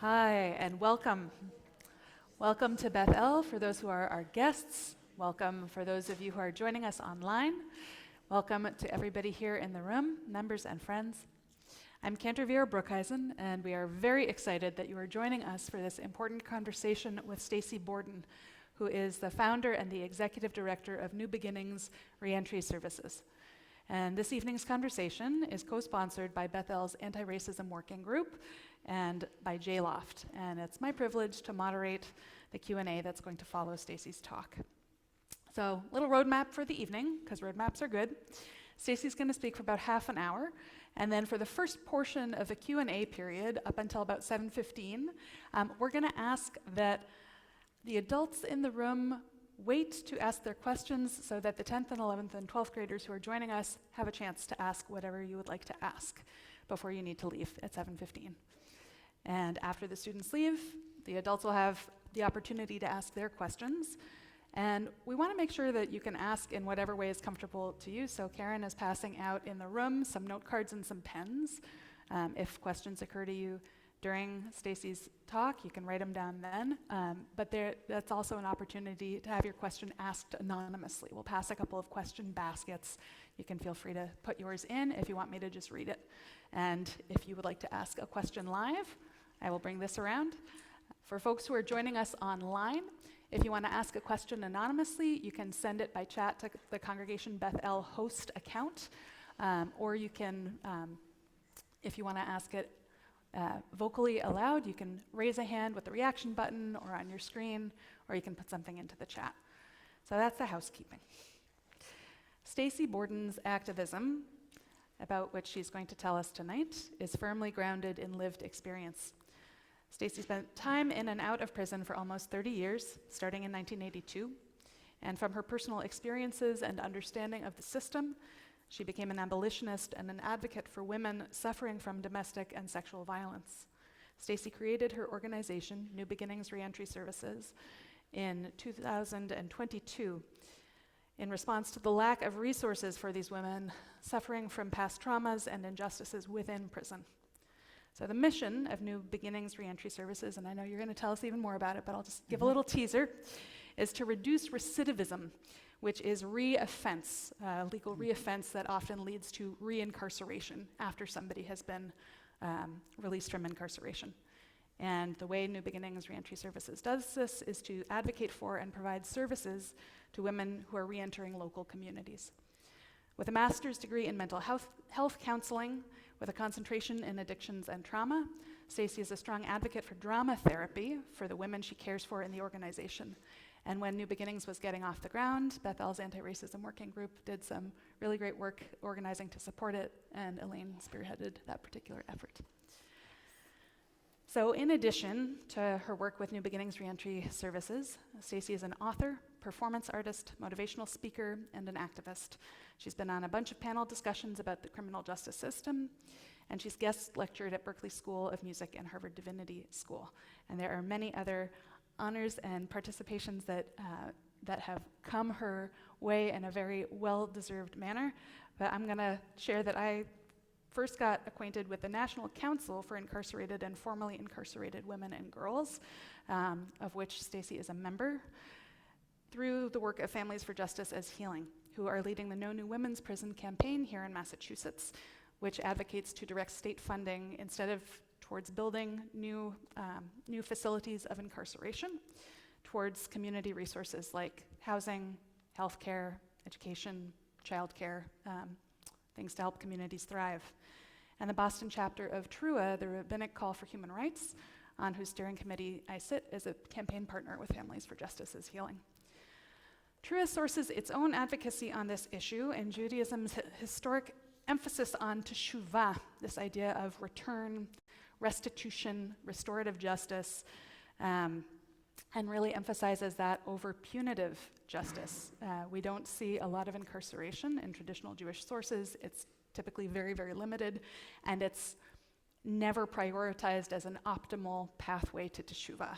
Hi, and welcome. Welcome to Beth El for those who are our guests. Welcome for those of you who are joining us online. Welcome to everybody here in the room, members and friends. I'm Cantor Vera Brookhuizen, and we are very excited that you are joining us for this important conversation with Stacey Borden, who is the founder and the executive director of New Beginnings Reentry Services. And this evening's conversation is co-sponsored by Beth El's Anti-Racism Working Group and by JLoft. And it's my privilege to moderate the Q&A that's going to follow Stacey's talk. So, little roadmap for the evening, because roadmaps are good. Stacey's going to speak for about half an hour, and then for the first portion of the Q&A period, up until about 7:15, we're going to ask that the adults in the room wait to ask their questions so that the 10th and 11th and 12th graders who are joining us have a chance to ask whatever you would like to ask before you need to leave at 7:15. And after the students leave, the adults will have the opportunity to ask their questions. And we want to make sure that you can ask in whatever way is comfortable to you. So Karen is passing out in the room some note cards and some pens. If questions occur to you during Stacey's talk, you can write them down then. But that's also an opportunity to have your question asked anonymously. We'll pass a couple of question baskets. You can feel free to put yours in if you want me to just read it. And if you would like to ask a question live, I will bring this around. For folks who are joining us online, if you want to ask a question anonymously, you can send it by chat to the Congregation Beth El host account, or you can, if you want to ask it vocally aloud, you can raise a hand with the reaction button or on your screen, or you can put something into the chat. So that's the housekeeping. Stacey Borden's activism, about which she's going to tell us tonight, is firmly grounded in lived experience. Stacey spent time in and out of prison for almost 30 years, starting in 1982, and from her personal experiences and understanding of the system, she became an abolitionist and an advocate for women suffering from domestic and sexual violence. Stacey created her organization, New Beginnings Reentry Services, in 2022 in response to the lack of resources for these women suffering from past traumas and injustices within prison. So the mission of New Beginnings Reentry Services, and I know you're going to tell us even more about it, but I'll just give a little teaser, is to reduce recidivism, which is re-offense, legal re-offense that often leads to reincarceration after somebody has been released from incarceration. And the way New Beginnings Reentry Services does this is to advocate for and provide services to women who are re-entering local communities. With a master's degree in mental health counseling, with a concentration in addictions and trauma, Stacey is a strong advocate for drama therapy for the women she cares for in the organization. And when New Beginnings was getting off the ground, Beth El's Anti-Racism Working Group did some really great work organizing to support it, and Elaine spearheaded that particular effort. So in addition to her work with New Beginnings Reentry Services, Stacey is an author, performance artist, motivational speaker, and an activist. She's been on a bunch of panel discussions about the criminal justice system, and she's guest lectured at Berklee School of Music and Harvard Divinity School. And there are many other honors and participations that have come her way in a very well-deserved manner. But I'm going to share that I first got acquainted with the National Council for Incarcerated and Formerly Incarcerated Women and Girls, of which Stacey is a member, through the work of Families for Justice as Healing, who are leading the No New Women's Prison campaign here in Massachusetts, which advocates to direct state funding instead of towards building new facilities of incarceration, towards community resources like housing, healthcare, education, childcare, things to help communities thrive. And the Boston chapter of TRUA, the Rabbinic Call for Human Rights, on whose steering committee I sit, is a campaign partner with Families for Justice as Healing. TRUA sources its own advocacy on this issue in Judaism's historic emphasis on teshuvah, this idea of return, restitution, restorative justice, and really emphasizes that over punitive justice. We don't see a lot of incarceration in traditional Jewish sources. It's typically very, very limited, and it's never prioritized as an optimal pathway to teshuvah.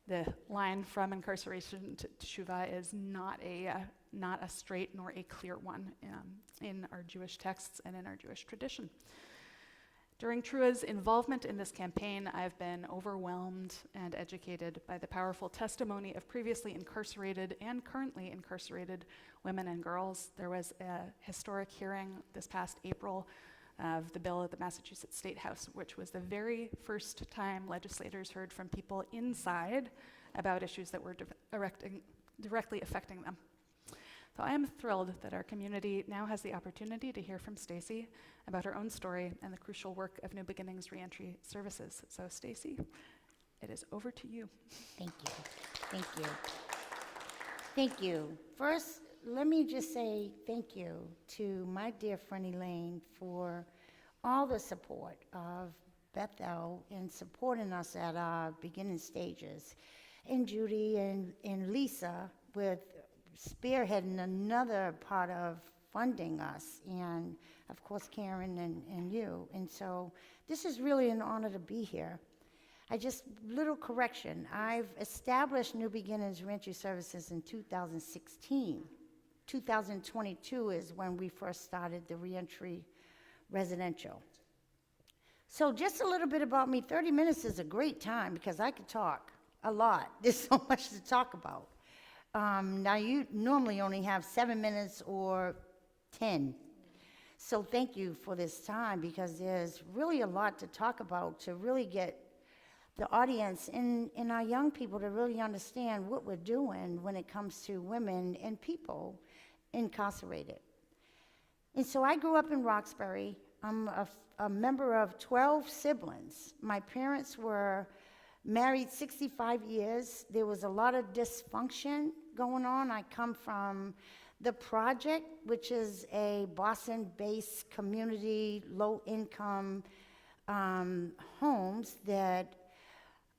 The line from incarceration to teshuvah is not a straight nor a clear one in our Jewish texts and in our Jewish tradition. During Trua's involvement in this campaign, I've been overwhelmed and educated by the powerful testimony of previously incarcerated and currently incarcerated women and girls. There was a historic hearing this past April of the bill at the Massachusetts State House, which was the very first time legislators heard from people inside about issues that were directly affecting them. So I am thrilled that our community now has the opportunity to hear from Stacey about her own story and the crucial work of New Beginnings Reentry Services. So Stacey, it is over to you. Thank you. Thank you. Thank you. First, let me just say thank you to my dear friend Elaine for all the support of Bethel in supporting us at our beginning stages, and Judy and Lisa with spearheading another part of funding us, and of course Karen and you. And so this is really an honor to be here. Little correction, I've established New Beginnings Reentry Services in 2016. 2022 is when we first started the reentry residential. So just a little bit about me. 30 minutes is a great time because I could talk a lot. There's so much to talk about. Now you normally only have 7 minutes or 10. So thank you for this time because there's really a lot to talk about to really get the audience and our young people to really understand what we're doing when it comes to women and people incarcerated. And so I grew up in Roxbury. I'm a member of 12 siblings. My parents were married 65 years. There was a lot of dysfunction going on. I come from the Project, which is a Boston-based community, low-income homes that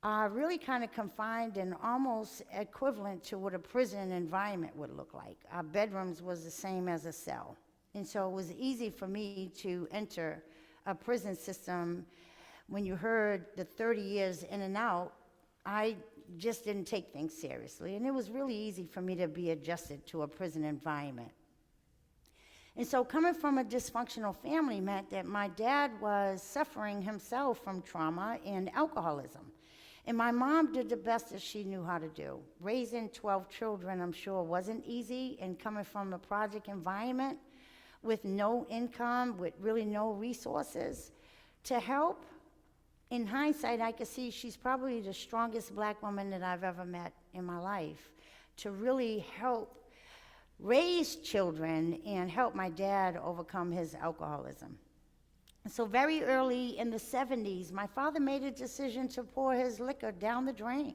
are really kind of confined and almost equivalent to what a prison environment would look like. Our bedrooms was the same as a cell. And so it was easy for me to enter a prison system. When you heard the 30 years in and out, I just didn't take things seriously. And it was really easy for me to be adjusted to a prison environment. And so coming from a dysfunctional family meant that my dad was suffering himself from trauma and alcoholism. And my mom did the best that she knew how to do. Raising 12 children, I'm sure, wasn't easy, and coming from a project environment with no income, with really no resources to help. In hindsight, I could see she's probably the strongest black woman that I've ever met in my life to really help raise children and help my dad overcome his alcoholism. So very early in the 70s, my father made a decision to pour his liquor down the drain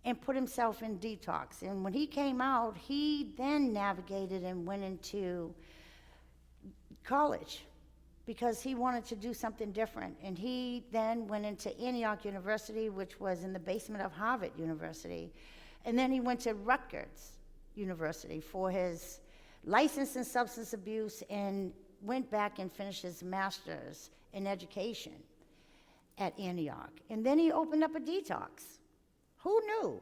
and put himself in detox. And when he came out, he then navigated and went into college because he wanted to do something different. And he then went into Antioch University, which was in the basement of Harvard University. And then he went to Rutgers University for his license in substance abuse and went back and finished his master's in education at Antioch. And then he opened up a detox. Who knew?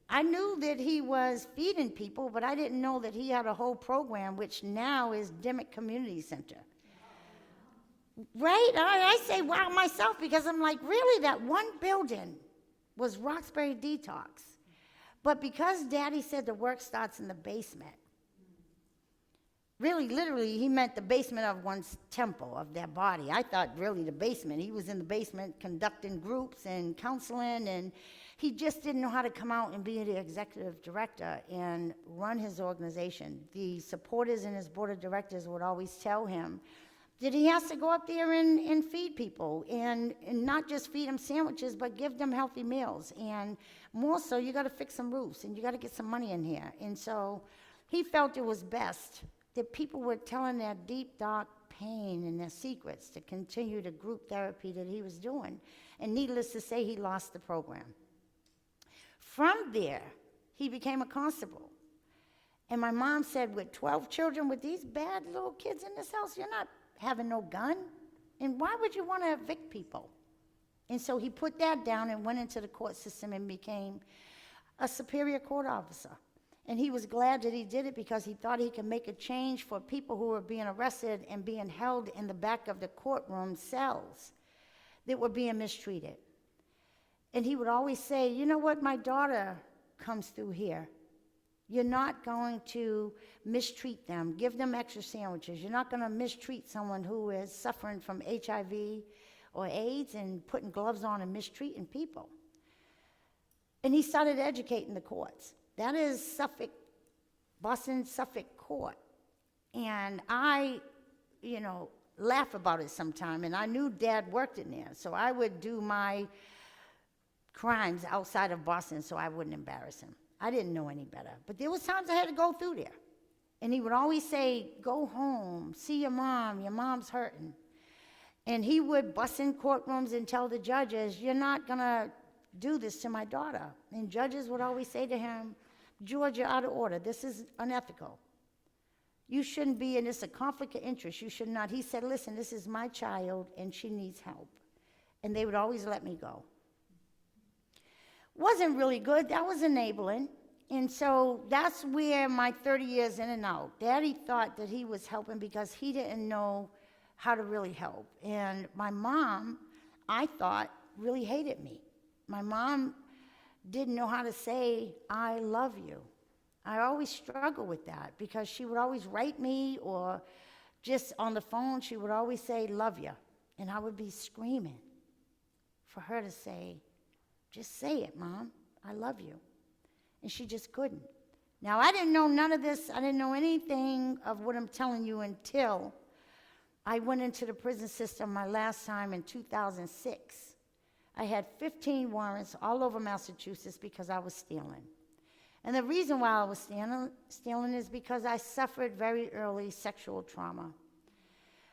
I knew that he was feeding people, but I didn't know that he had a whole program, which now is Dimmick Community Center. Right? I say wow myself because I'm like, really, that one building was Roxbury Detox. But because Daddy said the work starts in the basement, really, literally, he meant the basement of one's temple, of their body. I thought really the basement. He was in the basement conducting groups and counseling, and he just didn't know how to come out and be the executive director and run his organization. The supporters in his board of directors would always tell him that he has to go up there and feed people, and not just feed them sandwiches, but give them healthy meals. And more so, you got to fix some roofs, and you got to get some money in here. And so he felt it was best that people were telling their deep, dark pain and their secrets to continue the group therapy that he was doing. And needless to say, he lost the program. From there, he became a constable. And my mom said, with 12 children, with these bad little kids in this house, you're not having no gun. And why would you want to evict people? And so he put that down and went into the court system and became a superior court officer. And he was glad that he did it because he thought he could make a change for people who were being arrested and being held in the back of the courtroom cells that were being mistreated. And he would always say, you know what, my daughter comes through here. You're not going to mistreat them. Give them extra sandwiches. You're not going to mistreat someone who is suffering from HIV or AIDS and putting gloves on and mistreating people. And he started educating the courts. That is Suffolk, Boston, Suffolk Court. And I, laugh about it sometime. And I knew Dad worked in there. So I would do my crimes outside of Boston so I wouldn't embarrass him. I didn't know any better. But there was times I had to go through there. And he would always say, go home, see your mom's hurting. And he would bust in courtrooms and tell the judges, you're not going to do this to my daughter. And judges would always say to him, George, you're out of order. This is unethical. You shouldn't be in this, a conflict of interest. You should not. He said, listen, this is my child and she needs help. And they would always let me go. Wasn't really good. That was enabling. And so that's where my 30 years in and out. Daddy thought that he was helping because he didn't know how to really help. And my mom, I thought, really hated me. My mom didn't know how to say, I love you. I always struggled with that because she would always write me or just on the phone, she would always say, love you. And I would be screaming for her to say, just say it, Mom, I love you. And she just couldn't. Now, I didn't know none of this. I didn't know anything of what I'm telling you until I went into the prison system my last time in 2006. I had 15 warrants all over Massachusetts because I was stealing. And the reason why I was stealing is because I suffered very early sexual trauma.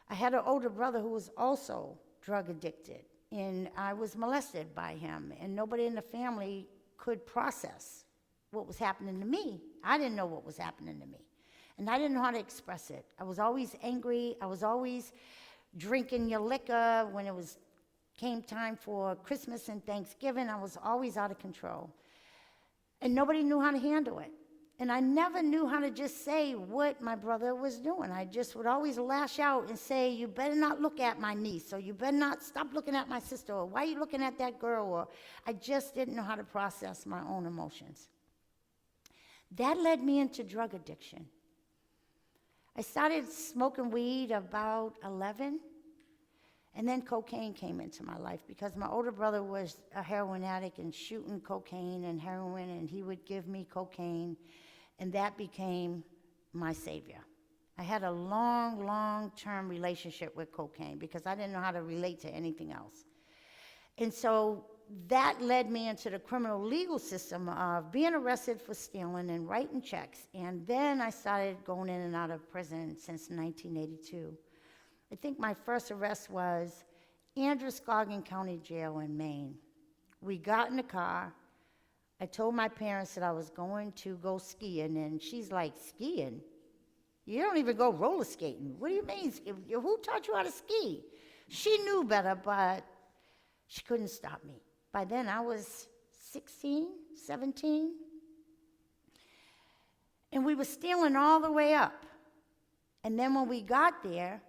I had an older brother who was also drug addicted. And I was molested by him, and nobody in the family could process what was happening to me. I didn't know what was happening to me, and I didn't know how to express it. I was always angry. I was always drinking your liquor when it came time for Christmas and Thanksgiving. I was always out of control, and nobody knew how to handle it. And I never knew how to just say what my brother was doing. I just would always lash out and say, you better not look at my niece, or you better not stop looking at my sister, or why are you looking at that girl? Or I just didn't know how to process my own emotions. That led me into drug addiction. I started smoking weed about 11, and then cocaine came into my life because my older brother was a heroin addict and shooting cocaine and heroin, and he would give me cocaine. And that became my savior. I had a long-term relationship with cocaine because I didn't know how to relate to anything else. And so that led me into the criminal legal system of being arrested for stealing and writing checks. And then I started going in and out of prison since 1982. I think my first arrest was Androscoggin County Jail in Maine. We got in the car. I told my parents that I was going to go skiing, and she's like, skiing? You don't even go roller skating. What do you mean? Who taught you how to ski? She knew better, but she couldn't stop me. By then, I was 16, 17. And we were stealing all the way up. And then when we got there,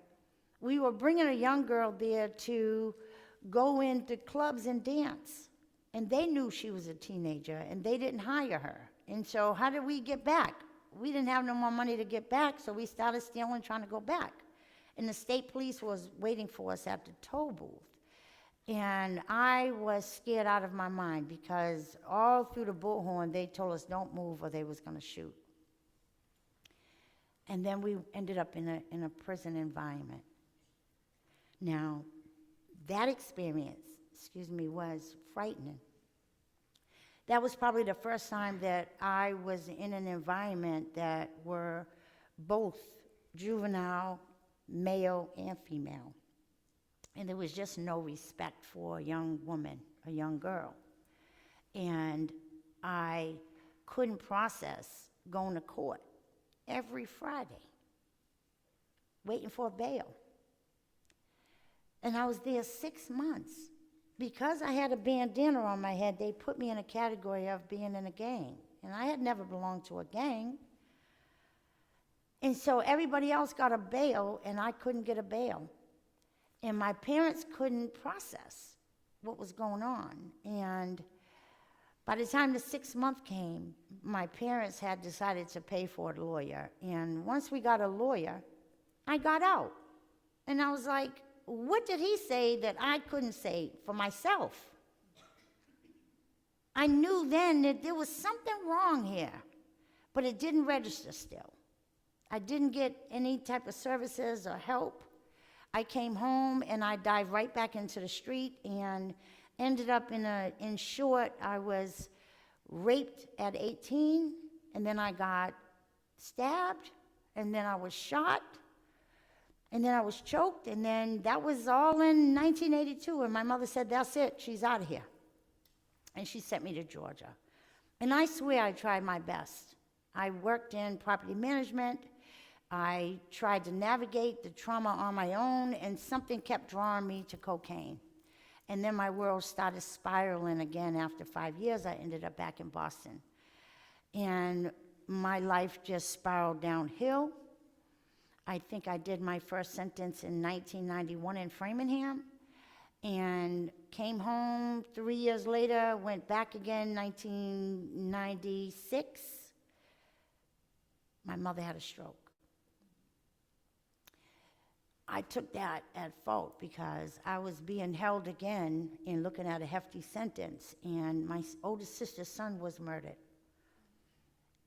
we were bringing a young girl there to go into clubs and dance. And they knew she was a teenager, and they didn't hire her. And so how did we get back? We didn't have no more money to get back, so we started stealing, trying to go back. And the state police was waiting for us at the toll booth. And I was scared out of my mind because all through the bullhorn, they told us don't move or they was going to shoot. And then we ended up in a prison environment. Now, that experience, was frightening. That was probably the first time that I was in an environment that were both juvenile, male, and female. And there was just no respect for a young woman, a young girl. And I couldn't process going to court every Friday, waiting for a bail. And I was there 6 months. Because I had a bandana on my head, they put me in a category of being in a gang. and I had never belonged to a gang. And so everybody else got a bail, and I couldn't get a bail. And my parents couldn't process what was going on. And by the time the 6th month came, my parents had decided to pay for a lawyer. And once we got a lawyer, I got out. And I was like, what did he say that I couldn't say for myself? I knew then that there was something wrong here, but it didn't register still. I didn't get any type of services or help. I came home and I dived right back into the street and ended up in short, I was raped at 18, and then I got stabbed, and then I was shot, and then I was choked, and then that was all in 1982, and my mother said, that's it, she's out of here. And she sent me to Georgia. And I swear I tried my best. I worked in property management. I tried to navigate the trauma on my own, and something kept drawing me to cocaine. And then my world started spiraling again. After 5 years, I ended up back in Boston. And my life just spiraled downhill. I think I did my first sentence in 1991 in Framingham, and came home 3 years later, went back again 1996. My mother had a stroke. I took that at fault because I was being held again and looking at a hefty sentence, and my oldest sister's son was murdered.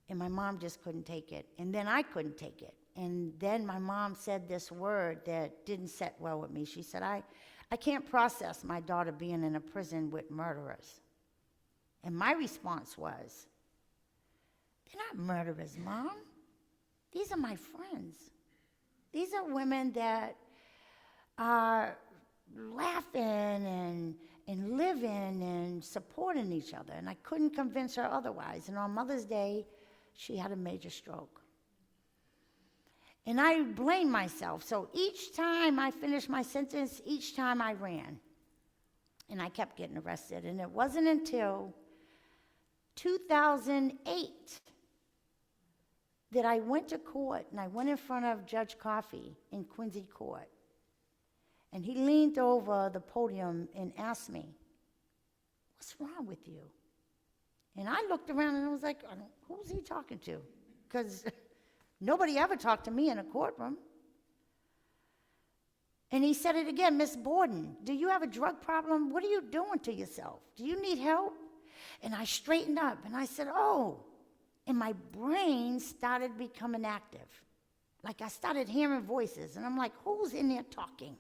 And my mom just couldn't take it, and then I couldn't take it. And then my mom said this word that didn't sit well with me. She said, I can't process my daughter being in a prison with murderers. And my response was, they're not murderers, Mom. These are my friends. These are women that are laughing and living and supporting each other. And I couldn't convince her otherwise. And on Mother's Day, she had a major stroke. And I blamed myself. So each time I finished my sentence, each time I ran. And I kept getting arrested. And it wasn't until 2008 that I went to court, and I went in front of Judge Coffey in Quincy Court. And he leaned over the podium and asked me, what's wrong with you? And I looked around and I was like, who's he talking to? Because nobody ever talked to me in a courtroom. And he said it again, Miss Borden, do you have a drug problem? What are you doing to yourself? Do you need help? And I straightened up and I said, oh. And my brain started becoming active. Like I started hearing voices, and I'm like, who's in there talking?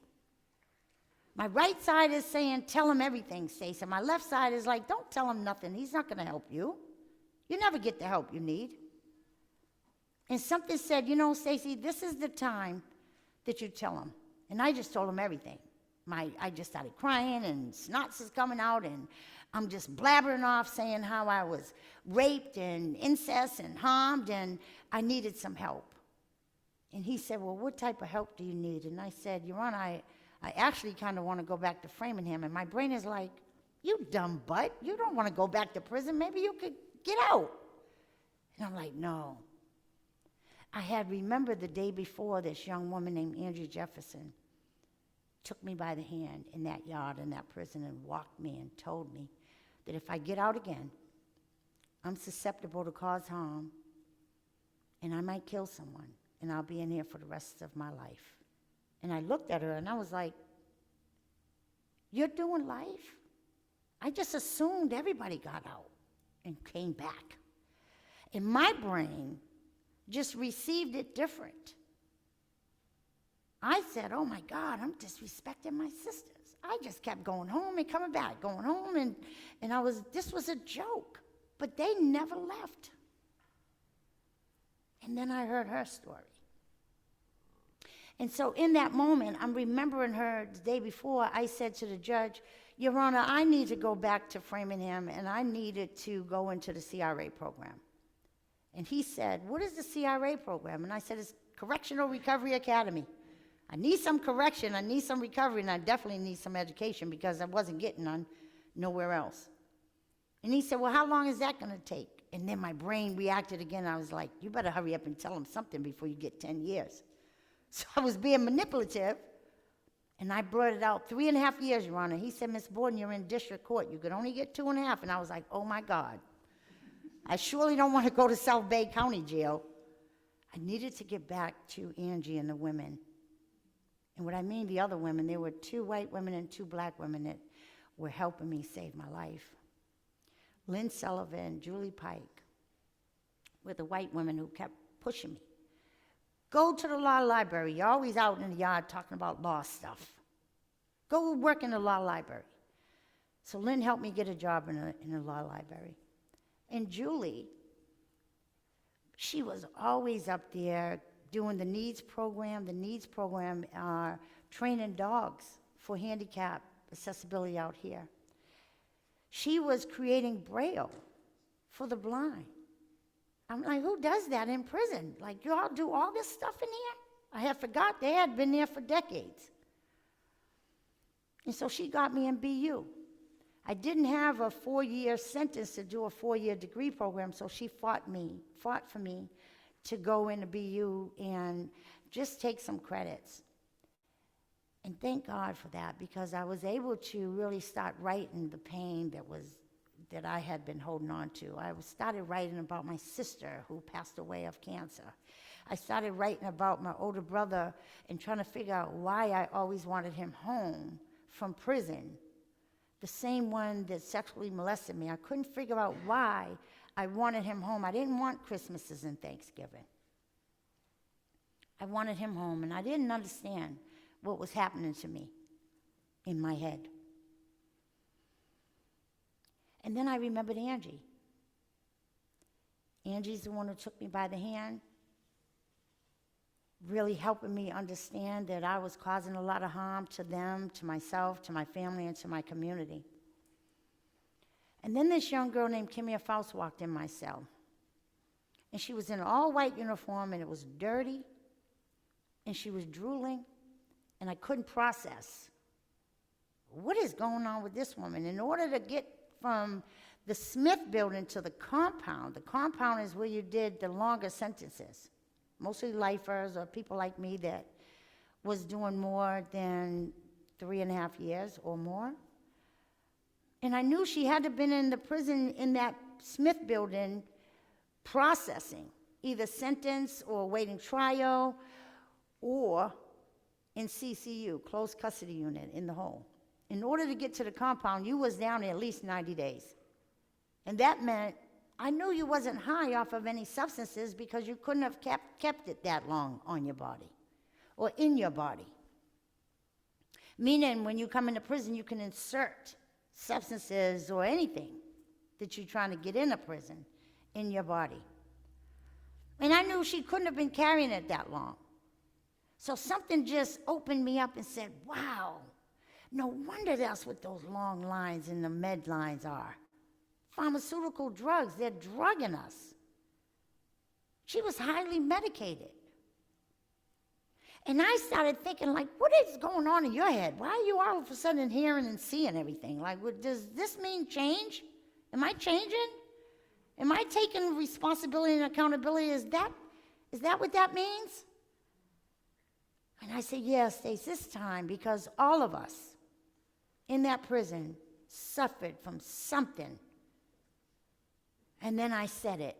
My right side is saying, tell him everything, Stacey. My left side is like, don't tell him nothing. He's not going to help you. You never get the help you need. And something said, you know, Stacey, this is the time that you tell him. And I just told him everything. I just started crying, and snots is coming out, and I'm just blabbering off saying how I was raped and incest and harmed, and I needed some help. And he said, well, what type of help do you need? And I said, Your Honor, I actually kind of want to go back to Framingham. And my brain is like, you dumb butt. You don't want to go back to prison. Maybe you could get out. And I'm like, no. I had remembered the day before this young woman named Andrea Jefferson took me by the hand in that yard in that prison and walked me and told me that if I get out again, I'm susceptible to cause harm, and I might kill someone, and I'll be in here for the rest of my life. And I looked at her, and I was like, you're doing life? I just assumed everybody got out and came back. And my brain just received it different. I said, oh my God, I'm disrespecting my sisters. I just kept going home and coming back, going home, and this was a joke. But they never left. And then I heard her story. And so in that moment, I'm remembering her the day before. I said to the judge, Your Honor, I need to go back to Framingham, and I needed to go into the CRA program. And he said, what is the CRA program? And I said, it's Correctional Recovery Academy. I need some correction, I need some recovery, and I definitely need some education because I wasn't getting none nowhere else. And he said, well, how long is that going to take? And then my brain reacted again. I was like, you better hurry up and tell him something before you get 10 years. So I was being manipulative, and I blurted out, 3.5 years, Your Honor. He said, Miss Borden, you're in district court. You could only get 2.5. And I was like, oh, my God. I surely don't want to go to South Bay County Jail. I needed to get back to Angie and the women. And what I mean, the other women, there were 2 white women and 2 black women that were helping me save my life. Lynn Sullivan, Julie Pike, were the white women who kept pushing me. Go to the law library. You're always out in the yard talking about law stuff. Go work in the law library. So Lynn helped me get a job in the law library. And Julie, she was always up there doing the needs program. The needs program are training dogs for handicap accessibility out here. She was creating Braille for the blind. I'm like, who does that in prison? Like, you all do all this stuff in here? I had forgot they had been there for decades. And so she got me in BU. I didn't have a 4-year sentence to do a 4-year degree program, so she fought for me to go into BU and just take some credits. And thank God for that, because I was able to really start writing the pain that I had been holding on to. I started writing about my sister who passed away of cancer. I started writing about my older brother and trying to figure out why I always wanted him home from prison, the same one that sexually molested me. I couldn't figure out why I wanted him home. I didn't want Christmases and Thanksgiving. I wanted him home, and I didn't understand what was happening to me in my head. And then I remembered Angie. Angie's the one who took me by the hand, really helping me understand that I was causing a lot of harm to them, to myself, to my family, and to my community. And then this young girl named Kimia Faust walked in my cell. And she was in an all-white uniform, and it was dirty, and she was drooling, and I couldn't process what is going on with this woman. In order to get from the Smith building to the compound is where you did the longer sentences, mostly lifers or people like me that was doing more than 3.5 years or more. And I knew she had to have been in the prison in that Smith building processing, either sentence or waiting trial, or in CCU, closed custody unit, in the hole. In order to get to the compound, you was down there at least 90 days. And that meant I knew you wasn't high off of any substances, because you couldn't have kept it that long on your body or in your body. Meaning when you come into prison, you can insert substances or anything that you're trying to get in a prison in your body. And I knew she couldn't have been carrying it that long. So something just opened me up and said, wow, no wonder that's what those long lines in the med lines are. Pharmaceutical drugs, they're drugging us. She was highly medicated. And I started thinking, like, what is going on in your head? Why are you all of a sudden hearing and seeing everything? Like, does this mean change? Am I changing? Am I taking responsibility and accountability? Is that what that means? And I said, yes, Stace, this time, because all of us in that prison suffered from something. And then I said it.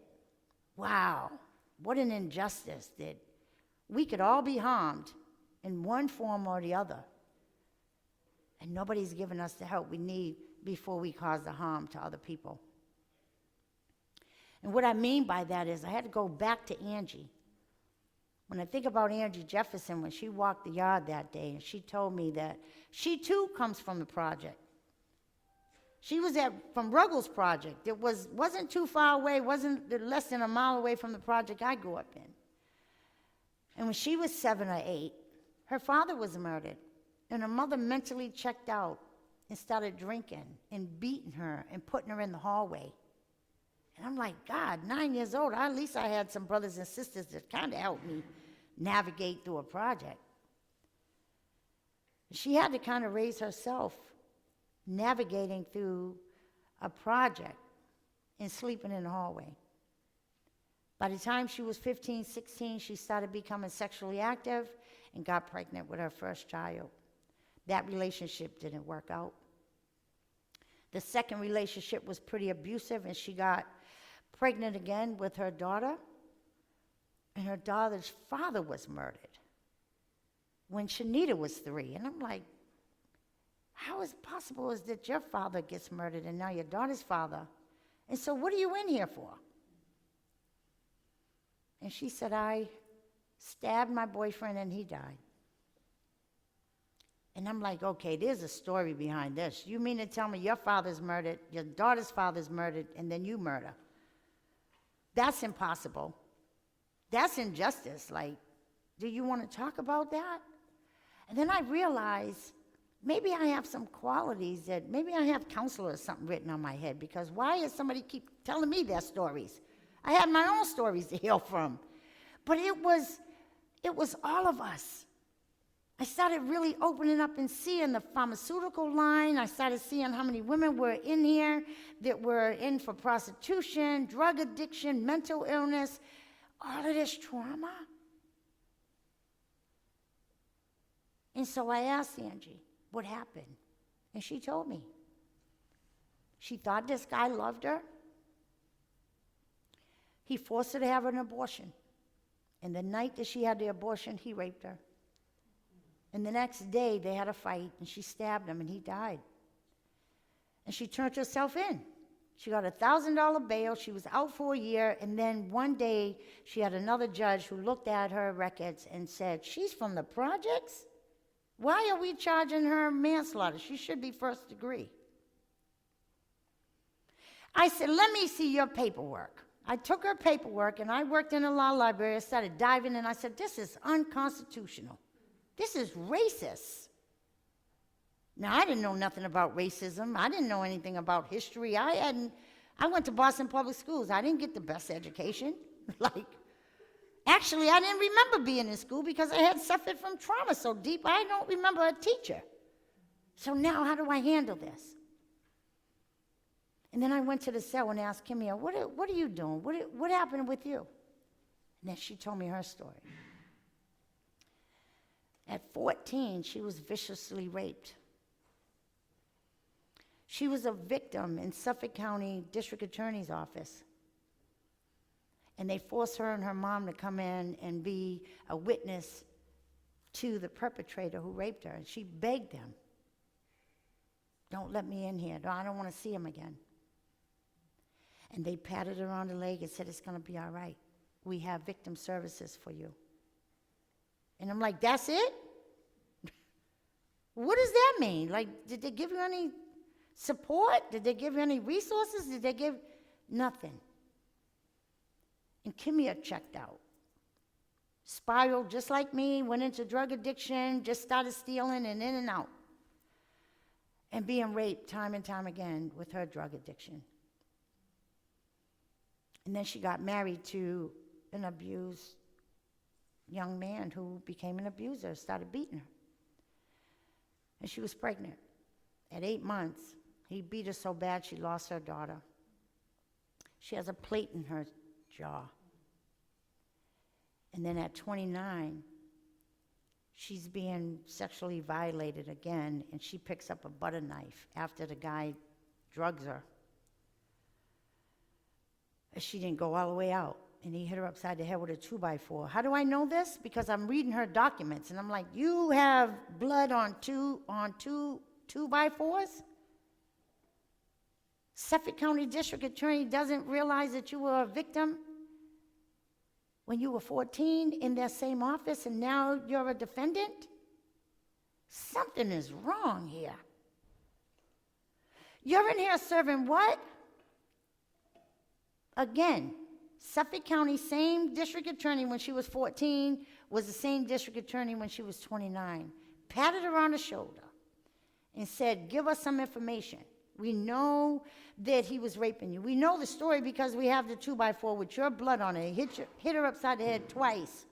Wow, what an injustice that we could all be harmed in one form or the other. And nobody's giving us the help we need before we cause the harm to other people. And what I mean by that is I had to go back to Angie. When I think about Angie Jefferson, when she walked the yard that day, and she told me that she too comes from the project. She was from Ruggles Project. It wasn't too far away, wasn't less than a mile away from the project I grew up in. And when she was 7 or 8, her father was murdered, and her mother mentally checked out and started drinking and beating her and putting her in the hallway. And I'm like, God, 9 years old, at least I had some brothers and sisters that kind of helped me navigate through a project. She had to kind of raise herself navigating through a project and sleeping in the hallway. By the time she was 15, 16, she started becoming sexually active and got pregnant with her first child. That relationship didn't work out. The second relationship was pretty abusive, and she got pregnant again with her daughter, and her daughter's father was murdered when Shanita was 3. And I'm like, how is it possible is that your father gets murdered and now your daughter's father? And so what are you in here for? And she said, I stabbed my boyfriend and he died. And I'm like, okay, there's a story behind this. You mean to tell me your father's murdered, your daughter's father's murdered, and then you murder? That's impossible. That's injustice. Like, do you want to talk about that? And then I realized maybe I have some qualities that maybe I have counselor or something written on my head, because why does somebody keep telling me their stories? I had my own stories to heal from. But it was all of us. I started really opening up and seeing the pharmaceutical line. I started seeing how many women were in here that were in for prostitution, drug addiction, mental illness, all of this trauma. And so I asked Angie, what happened? And she told me. She thought this guy loved her. He forced her to have an abortion. And the night that she had the abortion, he raped her. And the next day, they had a fight, and she stabbed him, and he died. And she turned herself in. She got a $1,000 bail. She was out for a year, and then one day, she had another judge who looked at her records and said, she's from the projects? Why are we charging her manslaughter? She should be first degree. I said, let me see your paperwork. I took her paperwork, and I worked in a law library. I started diving, and I said, this is unconstitutional. This is racist. Now, I didn't know nothing about racism. I didn't know anything about history. I went to Boston Public Schools. I didn't get the best education. Actually, I didn't remember being in school because I had suffered from trauma so deep, I don't remember a teacher. So now, how do I handle this? And then I went to the cell and asked Kimia, what are you doing? What happened with you? And then she told me her story. At 14, she was viciously raped. She was a victim in Suffolk County District Attorney's office. And they forced her and her mom to come in and be a witness to the perpetrator who raped her. And she begged them, don't let me in here. I don't want to see him again. And they patted her on the leg and said, it's going to be all right. We have victim services for you. And I'm like, that's it? What does that mean? Like, did they give you any support? Did they give you any resources? Did they give nothing? And Kimia checked out. Spiraled just like me, went into drug addiction, just started stealing and in and out. And being raped time and time again with her drug addiction. And then she got married to an abused young man who became an abuser, started beating her. And she was pregnant. At 8 months, he beat her so bad she lost her daughter. She has a plate in her jaw. And then at 29, she's being sexually violated again, and she picks up a butter knife after the guy drugs her. She didn't go all the way out. And he hit her upside the head with a 2x4. How do I know this? Because I'm reading her documents, and I'm like, you have blood on two 2x4s? Suffolk County District Attorney doesn't realize that you were a victim when you were 14 in that same office, and now you're a defendant? Something is wrong here. You're in here serving what? Again, Suffolk County, same district attorney when she was 14, was the same district attorney when she was 29. Patted her on the shoulder and said, give us some information. We know that he was raping you. We know the story because we have the 2x4 with your blood on it. He hit her upside the head twice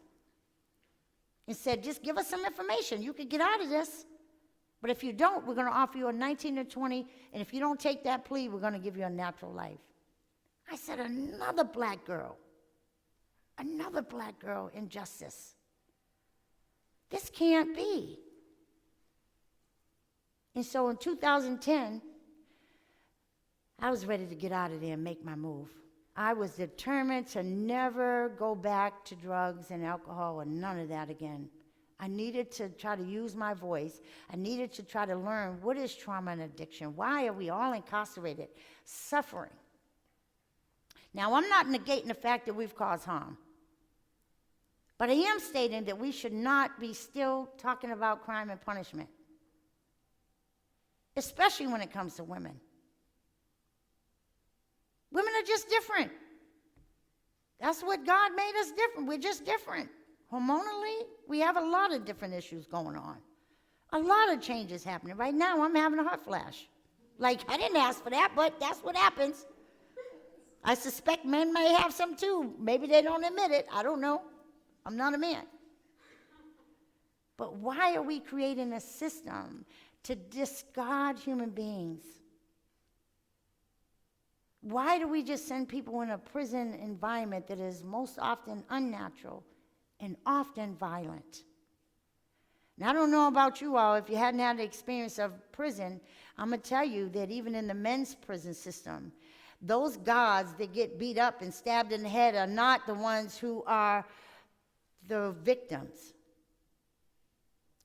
and said, just give us some information. You could get out of this. But if you don't, we're going to offer you a 19 to 20, and if you don't take that plea, we're going to give you a natural life. said, another black girl in justice. This can't be. And so in 2010, I was ready to get out of there and make my move. I was determined to never go back to drugs and alcohol and none of that again. I needed to try to use my voice. I needed to try to learn what is trauma and addiction. Why are we all incarcerated, suffering? Now, I'm not negating the fact that we've caused harm. But I am stating that we should not be still talking about crime and punishment, especially when it comes to women. Women are just different. That's what God made us different. We're just different. Hormonally, we have a lot of different issues going on. A lot of changes happening. Right now, I'm having a hot flash. Like, I didn't ask for that, but that's what happens. I suspect men may have some too. Maybe they don't admit it. I don't know. I'm not a man. But why are we creating a system to discard human beings? Why do we just send people in a prison environment that is most often unnatural and often violent? Now, I don't know about you all. If you hadn't had the experience of prison, I'm going to tell you that even in the men's prison system, those guards that get beat up and stabbed in the head are not the ones who are the victims.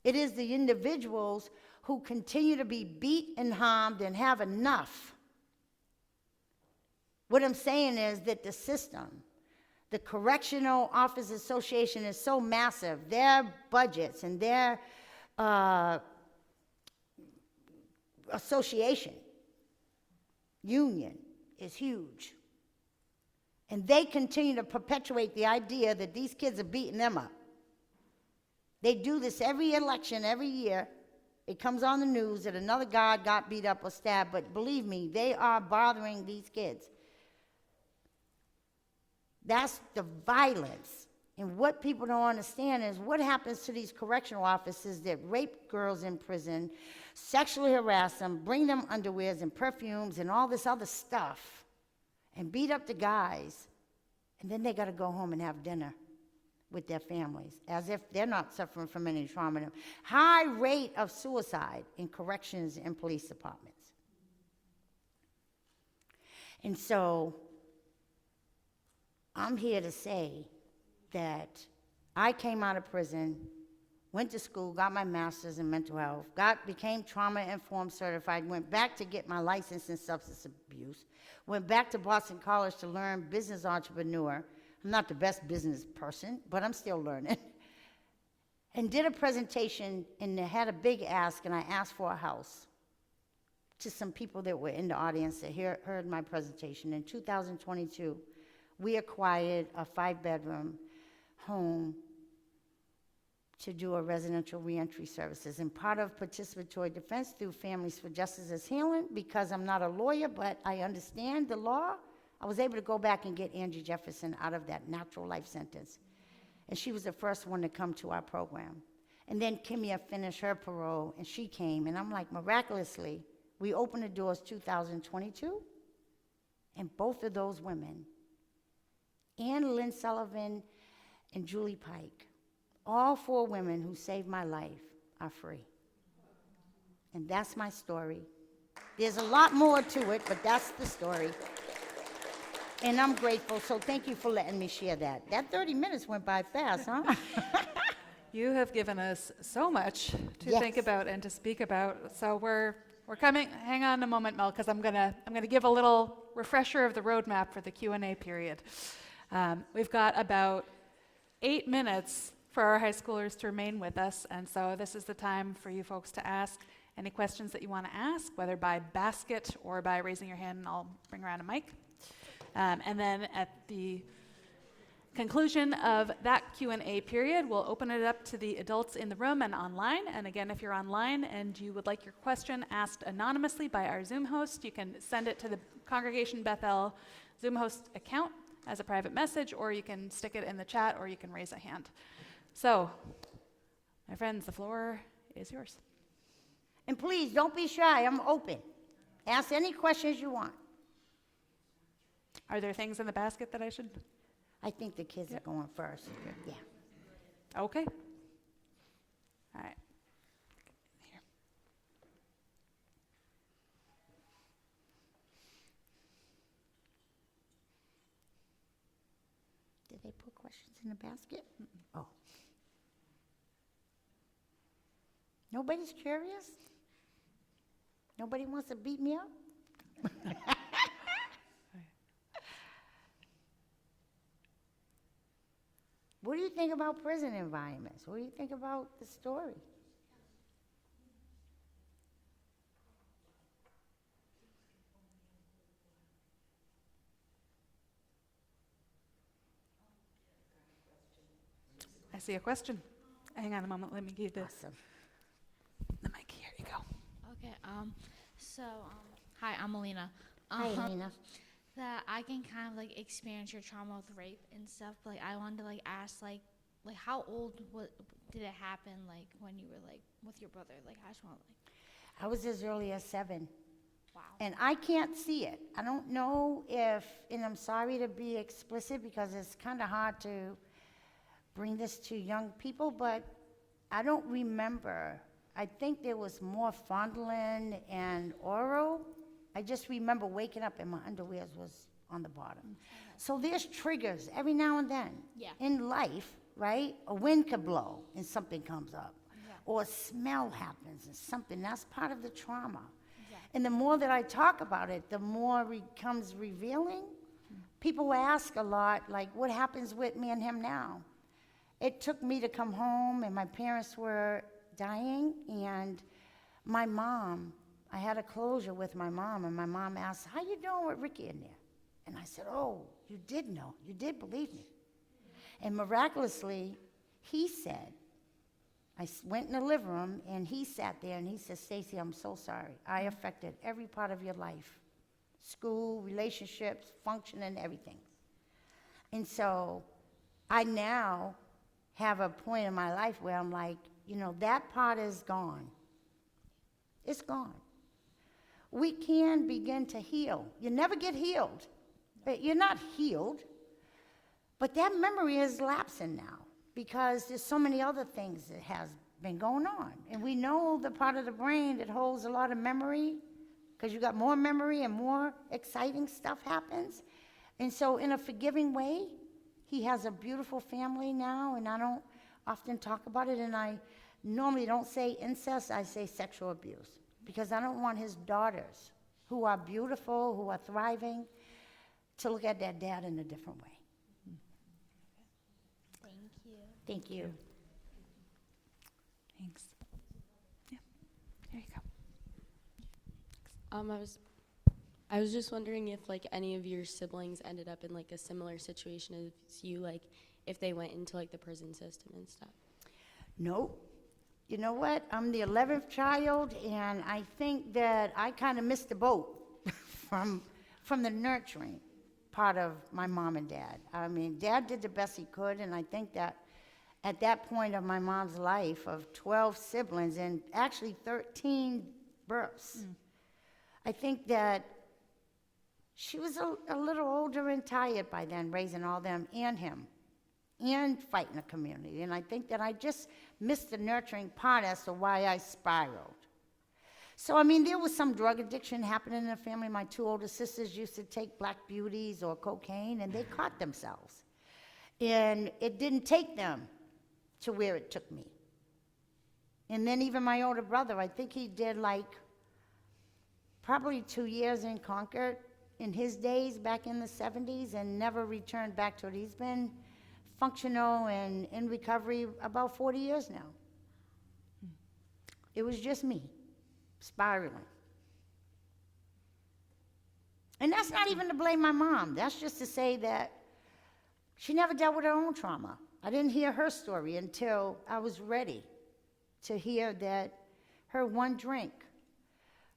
It is the individuals who continue to be beat and harmed and have enough. What I'm saying is that the system, the Correctional Officers Association, is so massive. Their budgets and their association, union, is huge. And they continue to perpetuate the idea that these kids are beating them up. They do this every election, every year. It comes on the news that another guard got beat up or stabbed, but believe me, they are bothering these kids. That's the violence. And what people don't understand is what happens to these correctional officers that rape girls in prison, sexually harass them, bring them underwears and perfumes and all this other stuff, and beat up the guys. And then they got to go home and have dinner with their families, as if they're not suffering from any trauma. High rate of suicide in corrections and police departments. And so I'm here to say that I came out of prison, went to school, got my master's in mental health, became trauma-informed certified, went back to get my license in substance abuse, went back to Boston College to learn business entrepreneur. I'm not the best business person, but I'm still learning. And did a presentation and had a big ask, and I asked for a house to some people that were in the audience that heard my presentation. In 2022, we acquired a 5-bedroom home to do a residential reentry services. And part of participatory defense through Families for Justice is Healing, because I'm not a lawyer, but I understand the law, I was able to go back and get Angie Jefferson out of that natural life sentence. And she was the first one to come to our program. And then Kimia finished her parole, and she came. And I'm like, miraculously, we opened the doors 2022, and both of those women, Ann Lynn Sullivan and Julie Pike, all 4 women who saved my life, are free. And that's my story. There's a lot more to it, but that's the story. And I'm grateful, so thank you for letting me share that. That 30 minutes went by fast, huh? You have given us so much to Yes. think about and to speak about. So we're coming. Hang on a moment, Mel, because I'm gonna give a little refresher of the roadmap for the Q&A period. We've got about 8 minutes for our high schoolers to remain with us, and so this is the time for you folks to ask any questions that you want to ask, whether by basket or by raising your hand, and I'll bring around a mic. And then at the conclusion of that Q&A period, we'll open it up to the adults in the room and online. And again, if you're online and you would like your question asked anonymously by our Zoom host, you can send it to the Congregation Bethel Zoom host account as a private message, or you can stick it in the chat, or you can raise a hand. So, my friends, the floor is yours. And please, don't be shy. I'm open. Ask any questions you want. Are there things in the basket that I should? I think the kids are going first. Yeah. Okay. All right. Here. Did they put questions in the basket? Oh. Nobody's curious? Nobody wants to beat me up? What do you think about prison environments? What do you think about the story? I see a question. Hang on a moment. Let me give this Awesome. the mic. Here you go. Okay, hi, I'm Alina. Hi, Lena. That I can kind of like experience your trauma with rape and stuff. Like, I wanted to like ask, like how old did it happen? Like, when you were like with your brother? Like, I just want I was as early as 7. wow. And I can't see it. I don't know if, and I'm sorry to be explicit because it's kind of hard to bring this to young people, but I don't remember. I think there was more fondling and oral. I just remember waking up and my underwear was on the bottom. So there's triggers every now and then Yeah. in life, right? A wind could blow and something comes up. Yeah. Or a smell happens and something. That's part of the trauma. Exactly. And the more that I talk about it, the more it becomes revealing. People ask a lot, like, what happens with me and him now? It took me to come home, and my parents were dying, and my mom, I had a closure with my mom, and my mom asked, how you doing with Ricky in there? And I said, oh, you did know. You did believe me. And miraculously, he said, went in the living room, and he sat there, and he said, Stacey, I'm so sorry. I affected every part of your life. School, relationships, functioning, everything. And so I now have a point in my life where I'm like, you know, that part is gone. It's gone. We can begin to heal. You never get healed. But you're not healed. But that memory is lapsing now because there's so many other things that has been going on. And we know the part of the brain that holds a lot of memory because you got more memory and more exciting stuff happens. And so in a forgiving way, he has a beautiful family now, and I don't often talk about it, and I normally don't say incest, I say sexual abuse, because I don't want his daughters, who are beautiful, who are thriving, to look at their dad in a different way. Thank you. Thank you. Thanks. Yeah. Here you go. I was just wondering if like any of your siblings ended up in like a similar situation as you, like if they went into like the prison system and stuff. Nope. You know what? I'm the 11th child, and I think that I kind of missed the boat from the nurturing part of my mom and dad. I mean, Dad did the best he could, and I think that at that point of my mom's life of 12 siblings and actually 13 births, I think that she was a little older and tired by then, raising all them and him and fighting the community. And I think that I just missed the nurturing part as to why I spiraled. So, I mean, there was some drug addiction happening in the family. My 2 older sisters used to take black beauties or cocaine, and they caught themselves. And it didn't take them to where it took me. And then even my older brother, I think he did like probably 2 years in Concord in his days back in the 70s and never returned back to it. He's been functional and in recovery about 40 years now. It was just me, spiraling. And that's not even to blame my mom. That's just to say that she never dealt with her own trauma. I didn't hear her story until I was ready to hear that her one drink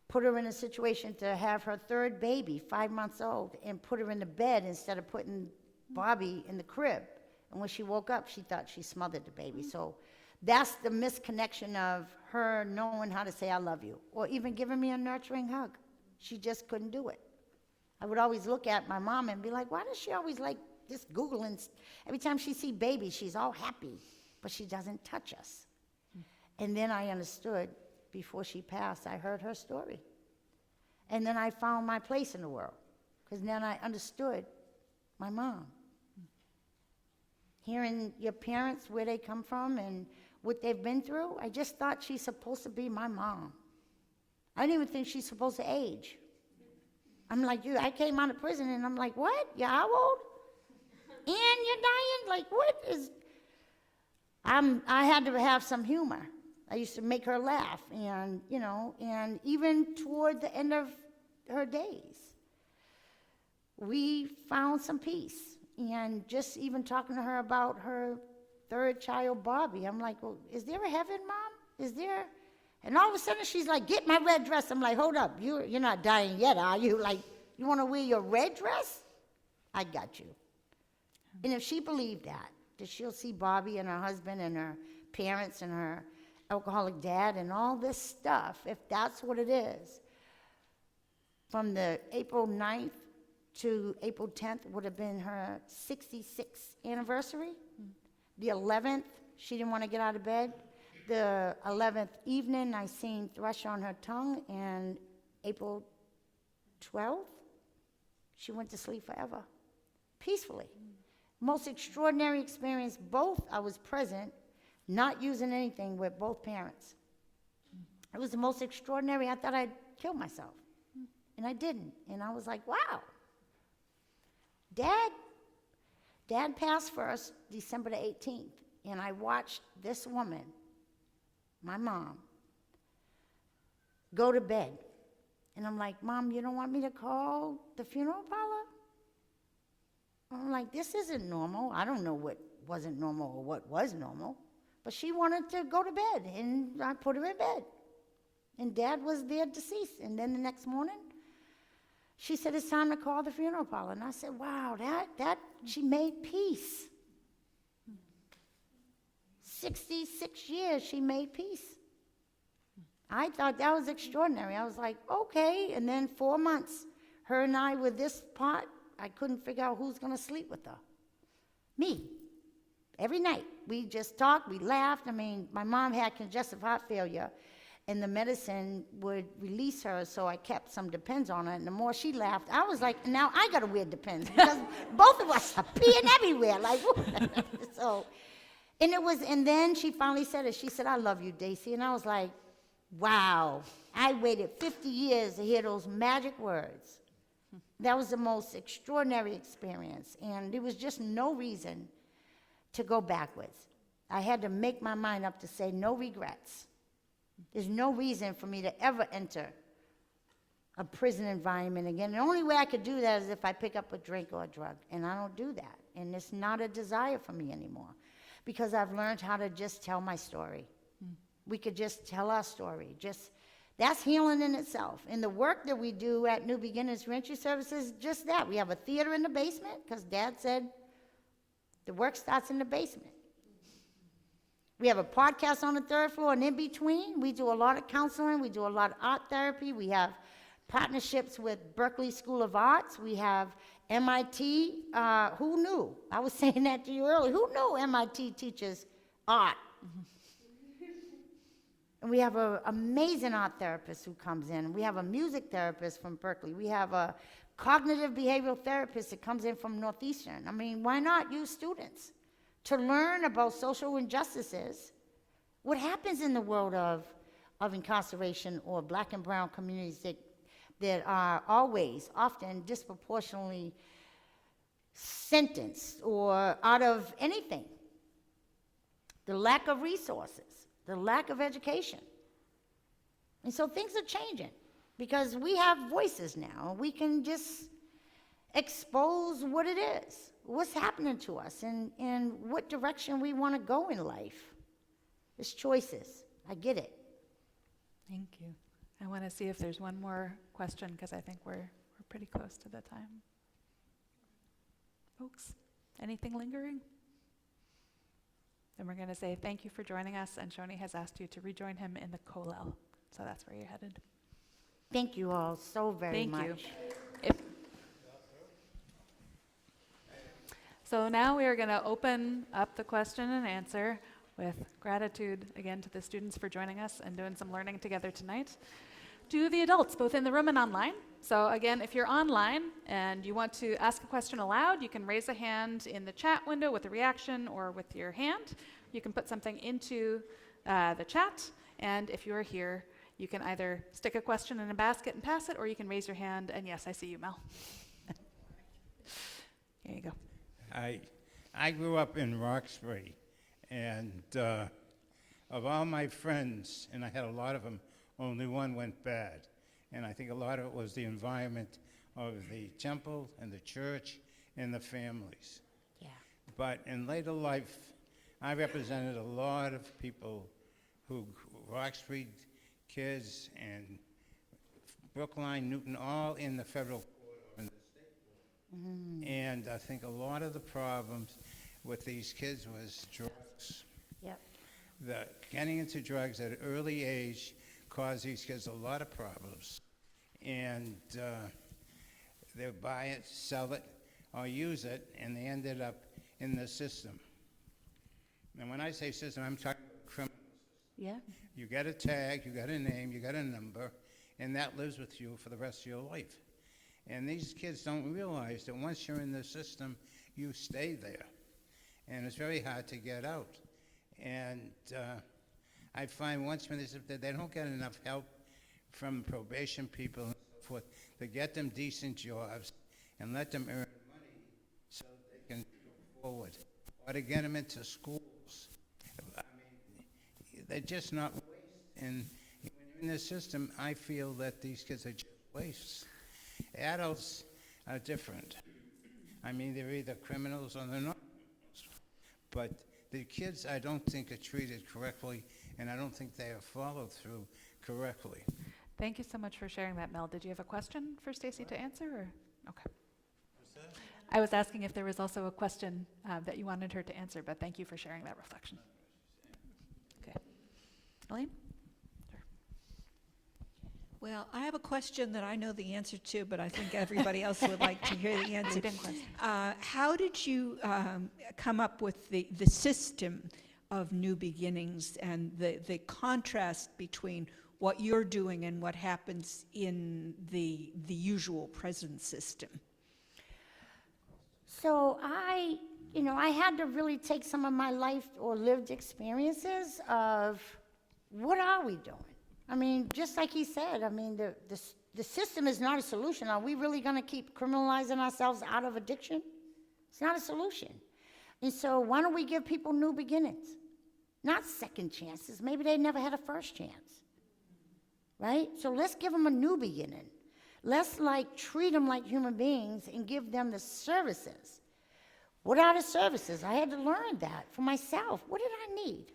put her in a situation to have her 3rd baby, 5 months old, and put her in the bed instead of putting Bobby in the crib. And when she woke up, she thought she smothered the baby. So that's the misconnection of her knowing how to say, I love you, or even giving me a nurturing hug. She just couldn't do it. I would always look at my mom and be like, why does she always like just Googling? Every time she see babies, she's all happy, but she doesn't touch us. And then I understood, before she passed, I heard her story. And then I found my place in the world, because then I understood my mom. Hearing your parents, where they come from and what they've been through, I just thought she's supposed to be my mom. I didn't even think she's supposed to age. I'm like you. I came out of prison and I'm like, what? You're how old? And you're dying? Like, what is... I had to have some humor. I used to make her laugh, and, you know, and even toward the end of her days, we found some peace. And just even talking to her about her third child, Bobby, I'm like, well, is there a heaven, Mom? Is there? And all of a sudden, she's like, get my red dress. I'm like, hold up, you're not dying yet, are you? Like, you want to wear your red dress? I got you. And if she believed that she'll see Bobby and her husband and her parents and her alcoholic dad and all this stuff, if that's what it is, from the April 9th to April 10th would have been her 66th anniversary. The 11th, she didn't want to get out of bed. The 11th evening, I seen thrush on her tongue, and April 12th, she went to sleep forever, peacefully. Most extraordinary experience, both I was present, not using anything with both parents. It was the most extraordinary. I thought I'd kill myself, and I didn't. And I was like, wow. Dad passed first, December the 18th, and I watched this woman, my mom, go to bed. And I'm like, Mom, you don't want me to call the funeral parlor? I'm like, this isn't normal. I don't know what wasn't normal or what was normal. But she wanted to go to bed, and I put her in bed. And Dad was there deceased. And then the next morning, she said, it's time to call the funeral parlor. And I said, wow, she made peace. 66 years she made peace. I thought that was extraordinary. I was like, okay. And then 4 months, her and I were this part. I couldn't figure out who's going to sleep with her. Me. Every night. We just talked, we laughed. I mean, my mom had congestive heart failure, and the medicine would release her, so I kept some Depends on her. And the more she laughed, I was like, now I got to wear Depends, because both of us are peeing everywhere. Like, so, and then she finally said it. She said, I love you, Daisy. And I was like, wow. I waited 50 years to hear those magic words. That was the most extraordinary experience, and there was just no reason to go backwards. I had to make my mind up to say no regrets. There's no reason for me to ever enter a prison environment again. The only way I could do that is if I pick up a drink or a drug, and I don't do that. And it's not a desire for me anymore, because I've learned how to just tell my story. We could just tell our story. That's healing in itself. And the work that we do at New Beginnings Reentry Services, just that. We have a theater in the basement, because Dad said the work starts in the basement. We have a podcast on the 3rd floor, and in between, we do a lot of counseling. We do a lot of art therapy. We have partnerships with Berkeley School of Arts. We have MIT. Who knew? I was saying that to you earlier. Who knew MIT teaches art? And we have an amazing art therapist who comes in. We have a music therapist from Berkeley. We have a cognitive behavioral therapist that comes in from Northeastern. I mean, why not use students to learn about social injustices, what happens in the world of incarceration, or black and brown communities that are always, often disproportionately sentenced or out of anything. The lack of resources. The lack of education. And so things are changing, because we have voices now. We can just expose what it is, what's happening to us, and what direction we want to go in life. It's choices. I get it. Thank you. I want to see if there's one more question, because I think we're pretty close to the time. Folks, anything lingering? Then we're going to say thank you for joining us, and Shoni has asked you to rejoin him in the Kollel. So that's where you're headed. Thank you all so very much. Thank you. So now we are going to open up the question and answer with gratitude again to the students for joining us and doing some learning together tonight. To the adults, both in the room and online. So again, if you're online and you want to ask a question aloud, you can raise a hand in the chat window with a reaction or with your hand. You can put something into the chat, and if you are here, you can either stick a question in a basket and pass it, or you can raise your hand, and yes, I see you, Mel. There you go. I grew up in Roxbury, and of all my friends, and I had a lot of them, only one went bad. And I think a lot of it was the environment of the temple and the church and the families. Yeah. But in later life, I represented a lot of people who, Roxbury kids and Brookline, Newton, all in the federal court or in the state court. And I think a lot of the problems with these kids was drugs. Yep. Getting into drugs at an early age caused these kids a lot of problems. And they would buy it, sell it, or use it, and they ended up in the system. And when I say system, I'm talking about criminal system. Yeah. You get a tag, you got a name, you got a number, and that lives with you for the rest of your life. And these kids don't realize that once you're in the system, you stay there. And it's very hard to get out. And I find once when they don't get enough help from probation people and so forth to get them decent jobs and let them earn money so they can go forward, or to get them into schools. I mean, they're just not waste. And when you're in this system, I feel that these kids are just wastes. Adults are different. I mean, they're either criminals or they're not criminals. But the kids, I don't think, are treated correctly, and I don't think they are followed through correctly. Thank you so much for sharing that, Mel. Did you have a question for Stacey to answer? Or? Okay. I was asking if there was also a question that you wanted her to answer, but thank you for sharing that reflection. Okay. Elaine? Well, I have a question that I know the answer to, but I think everybody else would like to hear the answer. Leading question. How did you come up with the system of New Beginnings and the contrast between what you're doing and what happens in the usual prison system? So I had to really take some of my life or lived experiences of what are we doing? I mean, just like he said, I mean, the system is not a solution. Are we really going to keep criminalizing ourselves out of addiction? It's not a solution. And so why don't we give people new beginnings? Not second chances. Maybe they never had a first chance, right? So let's give them a new beginning. Let's treat them like human beings and give them the services. What are the services? I had to learn that for myself. What did I need?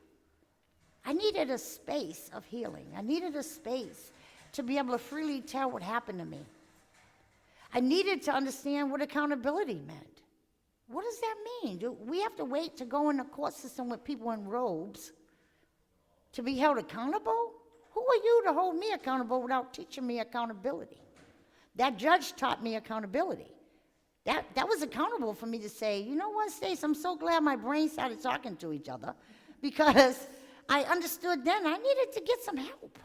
I needed a space of healing. I needed a space to be able to freely tell what happened to me. I needed to understand what accountability meant. What does that mean? Do we have to wait to go in the court system with people in robes to be held accountable? Who are you to hold me accountable without teaching me accountability? That judge taught me accountability. That was accountable for me to say, you know what, Stacey, I'm so glad my brain started talking to each other, because I understood then I needed to get some help.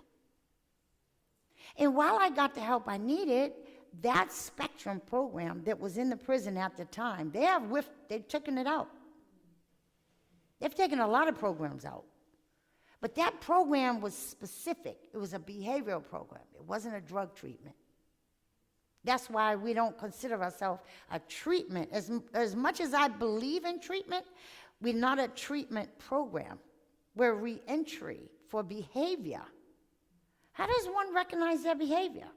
And while I got the help I needed, that Spectrum program that was in the prison at the time, they've taken it out. They've taken a lot of programs out. But that program was specific. It was a behavioral program. It wasn't a drug treatment. That's why we don't consider ourselves a treatment. As much as I believe in treatment, we're not a treatment program. We're reentry for behavior. How does one recognize their behavior?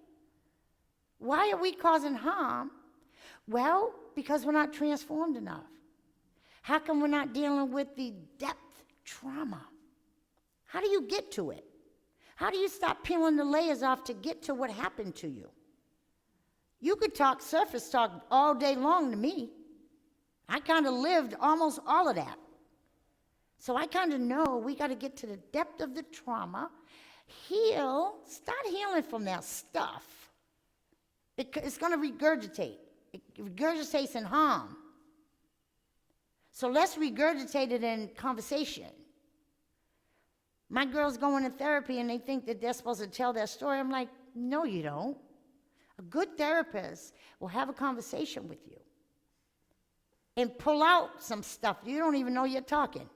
Why are we causing harm? Well, because we're not transformed enough. How come we're not dealing with the depth trauma? How do you get to it? How do you stop peeling the layers off to get to what happened to you? You could talk surface talk all day long to me. I kind of lived almost all of that. So I kind of know we got to get to the depth of the trauma, start healing from that stuff. It's going to regurgitate. It regurgitates in harm. So let's regurgitate it in conversation. My girls go into therapy and they think that they're supposed to tell their story. I'm like, no, you don't. A good therapist will have a conversation with you and pull out some stuff you don't even know you're talking.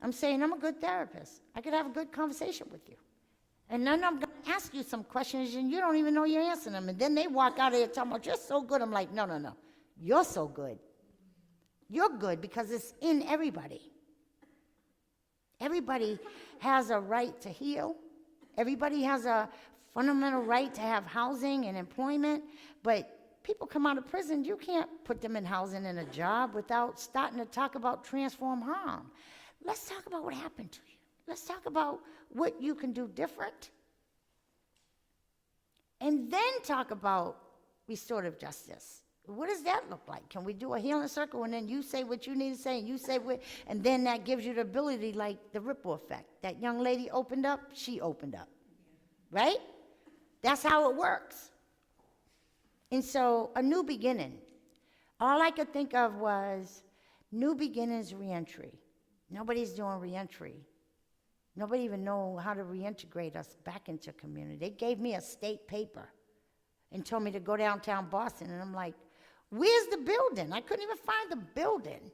I'm saying I'm a good therapist. I could have a good conversation with you. And then I'm going to ask you some questions and you don't even know you're answering them. And then they walk out of here talking about, you're so good. I'm like, no, no, no. You're so good. You're good because it's in everybody. Everybody has a right to heal. Everybody has a fundamental right to have housing and employment. But people come out of prison, you can't put them in housing and a job without starting to talk about transform harm. Let's talk about what happened to you. Let's talk about what you can do different. And then talk about restorative justice. What does that look like? Can we do a healing circle and then you say what you need to say and you say what, and then that gives you the ability, like the ripple effect. That young lady opened up, she opened up. Right? That's how it works. And so a new beginning. All I could think of was new beginnings, reentry. Nobody's doing reentry. Nobody even know how to reintegrate us back into community. They gave me a state paper and told me to go downtown Boston. And I'm like, where's the building? I couldn't even find the building.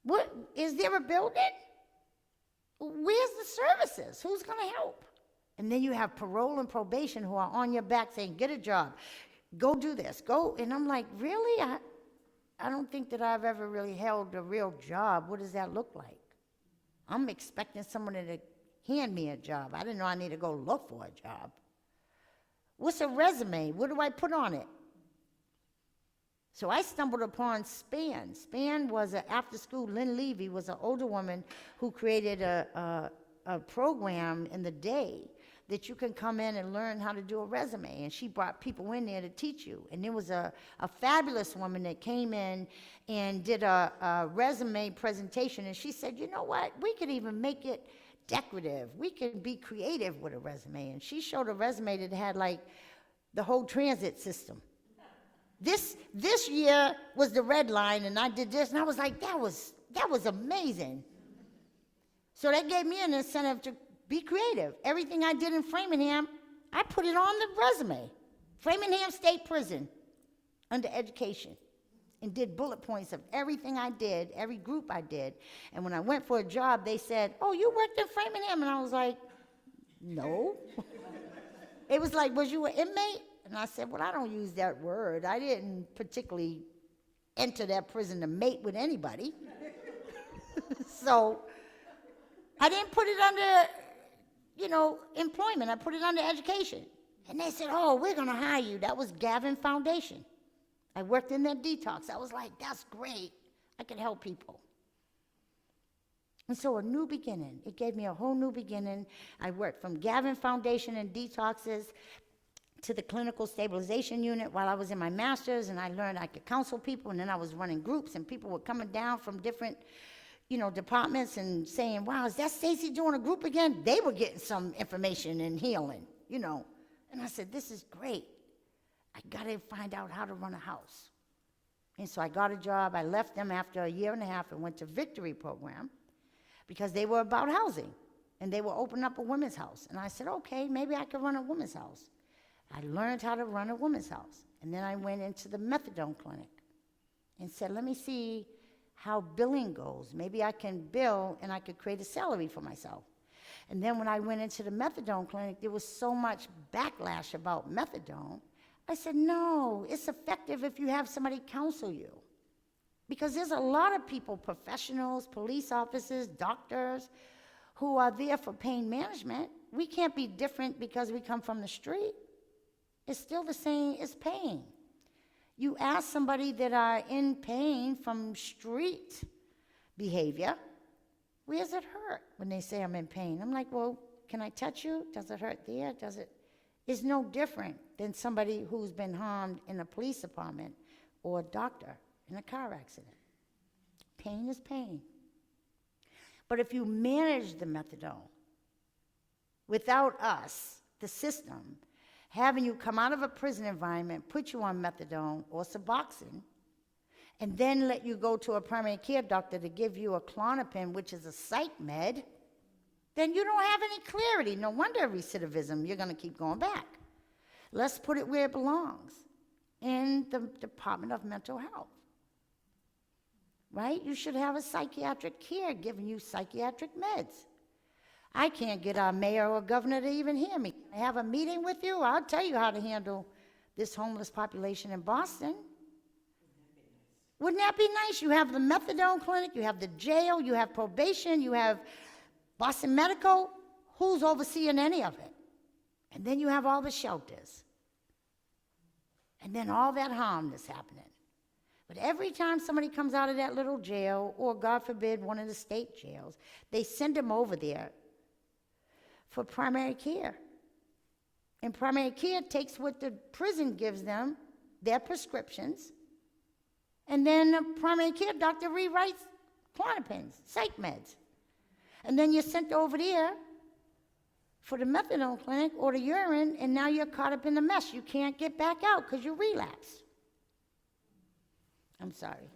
What, is there a building? Where's the services? Who's going to help? And then you have parole and probation who are on your back saying, get a job. Go do this. Go. And I'm like, really? I don't think that I've ever really held a real job. What does that look like? I'm expecting someone to hand me a job. I didn't know I need to go look for a job. What's a resume? What do I put on it? So I stumbled upon SPAN. SPAN was an after-school, Lynn Levy was an older woman who created a program in the day that you can come in and learn how to do a resume. And she brought people in there to teach you. And there was a fabulous woman that came in and did a resume presentation. And she said, you know what? We could even make it decorative. We could be creative with a resume. And she showed a resume that had like the whole transit system. This year was the red line, and I did this, and I was like, that was amazing. So that gave me an incentive to be creative. Everything I did in Framingham, I put it on the resume. Framingham State Prison under education, and did bullet points of everything I did, every group I did. And when I went for a job, they said, oh, you worked in Framingham? And I was like, no. It was like, was you an inmate? And I said, well, I don't use that word. I didn't particularly enter that prison to mate with anybody. So I didn't put it under, employment. I put it under education. And they said, oh, we're going to hire you. That was Gavin Foundation. I worked in their detox. I was like, that's great. I can help people. And so a new beginning. It gave me a whole new beginning. I worked from Gavin Foundation and detoxes to the clinical stabilization unit while I was in my master's, and I learned I could counsel people, and then I was running groups, and people were coming down from different, departments and saying, wow, is that Stacey doing a group again? They were getting some information and healing, And I said, this is great. I got to find out how to run a house. And so I got a job. I left them after a year and a half and went to Victory program because they were about housing, and they were opening up a women's house. And I said, okay, maybe I could run a women's house. I learned how to run a women's house. And then I went into the methadone clinic and said, let me see how billing goes. Maybe I can bill and I could create a salary for myself. And then when I went into the methadone clinic, there was so much backlash about methadone. I said, no, it's effective if you have somebody counsel you. Because there's a lot of people, professionals, police officers, doctors, who are there for pain management. We can't be different because we come from the street. It's still the same as pain. You ask somebody that are in pain from street behavior, where does it hurt when they say I'm in pain? I'm like, well, can I touch you? Does it hurt there? It's no different than somebody who's been harmed in a police department or a doctor in a car accident. Pain is pain. But if you manage the methadone without us, the system, having you come out of a prison environment, put you on methadone or Suboxone, and then let you go to a primary care doctor to give you a Klonopin, which is a psych med, then you don't have any clarity. No wonder recidivism, you're going to keep going back. Let's put it where it belongs, in the Department of Mental Health. Right? You should have a psychiatric care giving you psychiatric meds. I can't get our mayor or governor to even hear me. Can I have a meeting with you? I'll tell you how to handle this homeless population in Boston. Wouldn't that be nice? You have the methadone clinic, you have the jail, you have probation, you have Boston Medical. Who's overseeing any of it? And then you have all the shelters. And then all that harm that's happening. But every time somebody comes out of that little jail, or God forbid, one of the state jails, they send them over there for primary care. And primary care takes what the prison gives them, their prescriptions, and then the primary care doctor rewrites Klonopins, psych meds. And then you're sent over there for the methadone clinic or the urine, and now you're caught up in the mess. You can't get back out because you relapse. I'm sorry.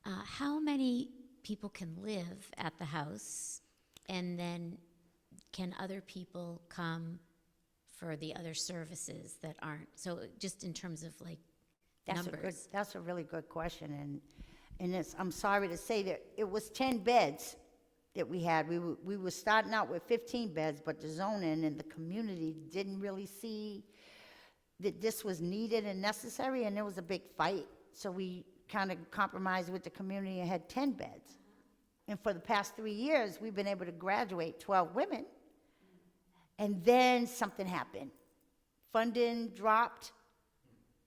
How many people can live at the house, and then can other people come for the other services that aren't? So just in terms of like numbers. That's a really good question, and it's, I'm sorry to say that it was 10 beds that we had. We were starting out with 15 beds, but the zoning and the community didn't really see that this was needed and necessary, and there was a big fight. So we kind of compromised with the community and had 10 beds. And for the past 3 years, we've been able to graduate 12 women. And then something happened. Funding dropped,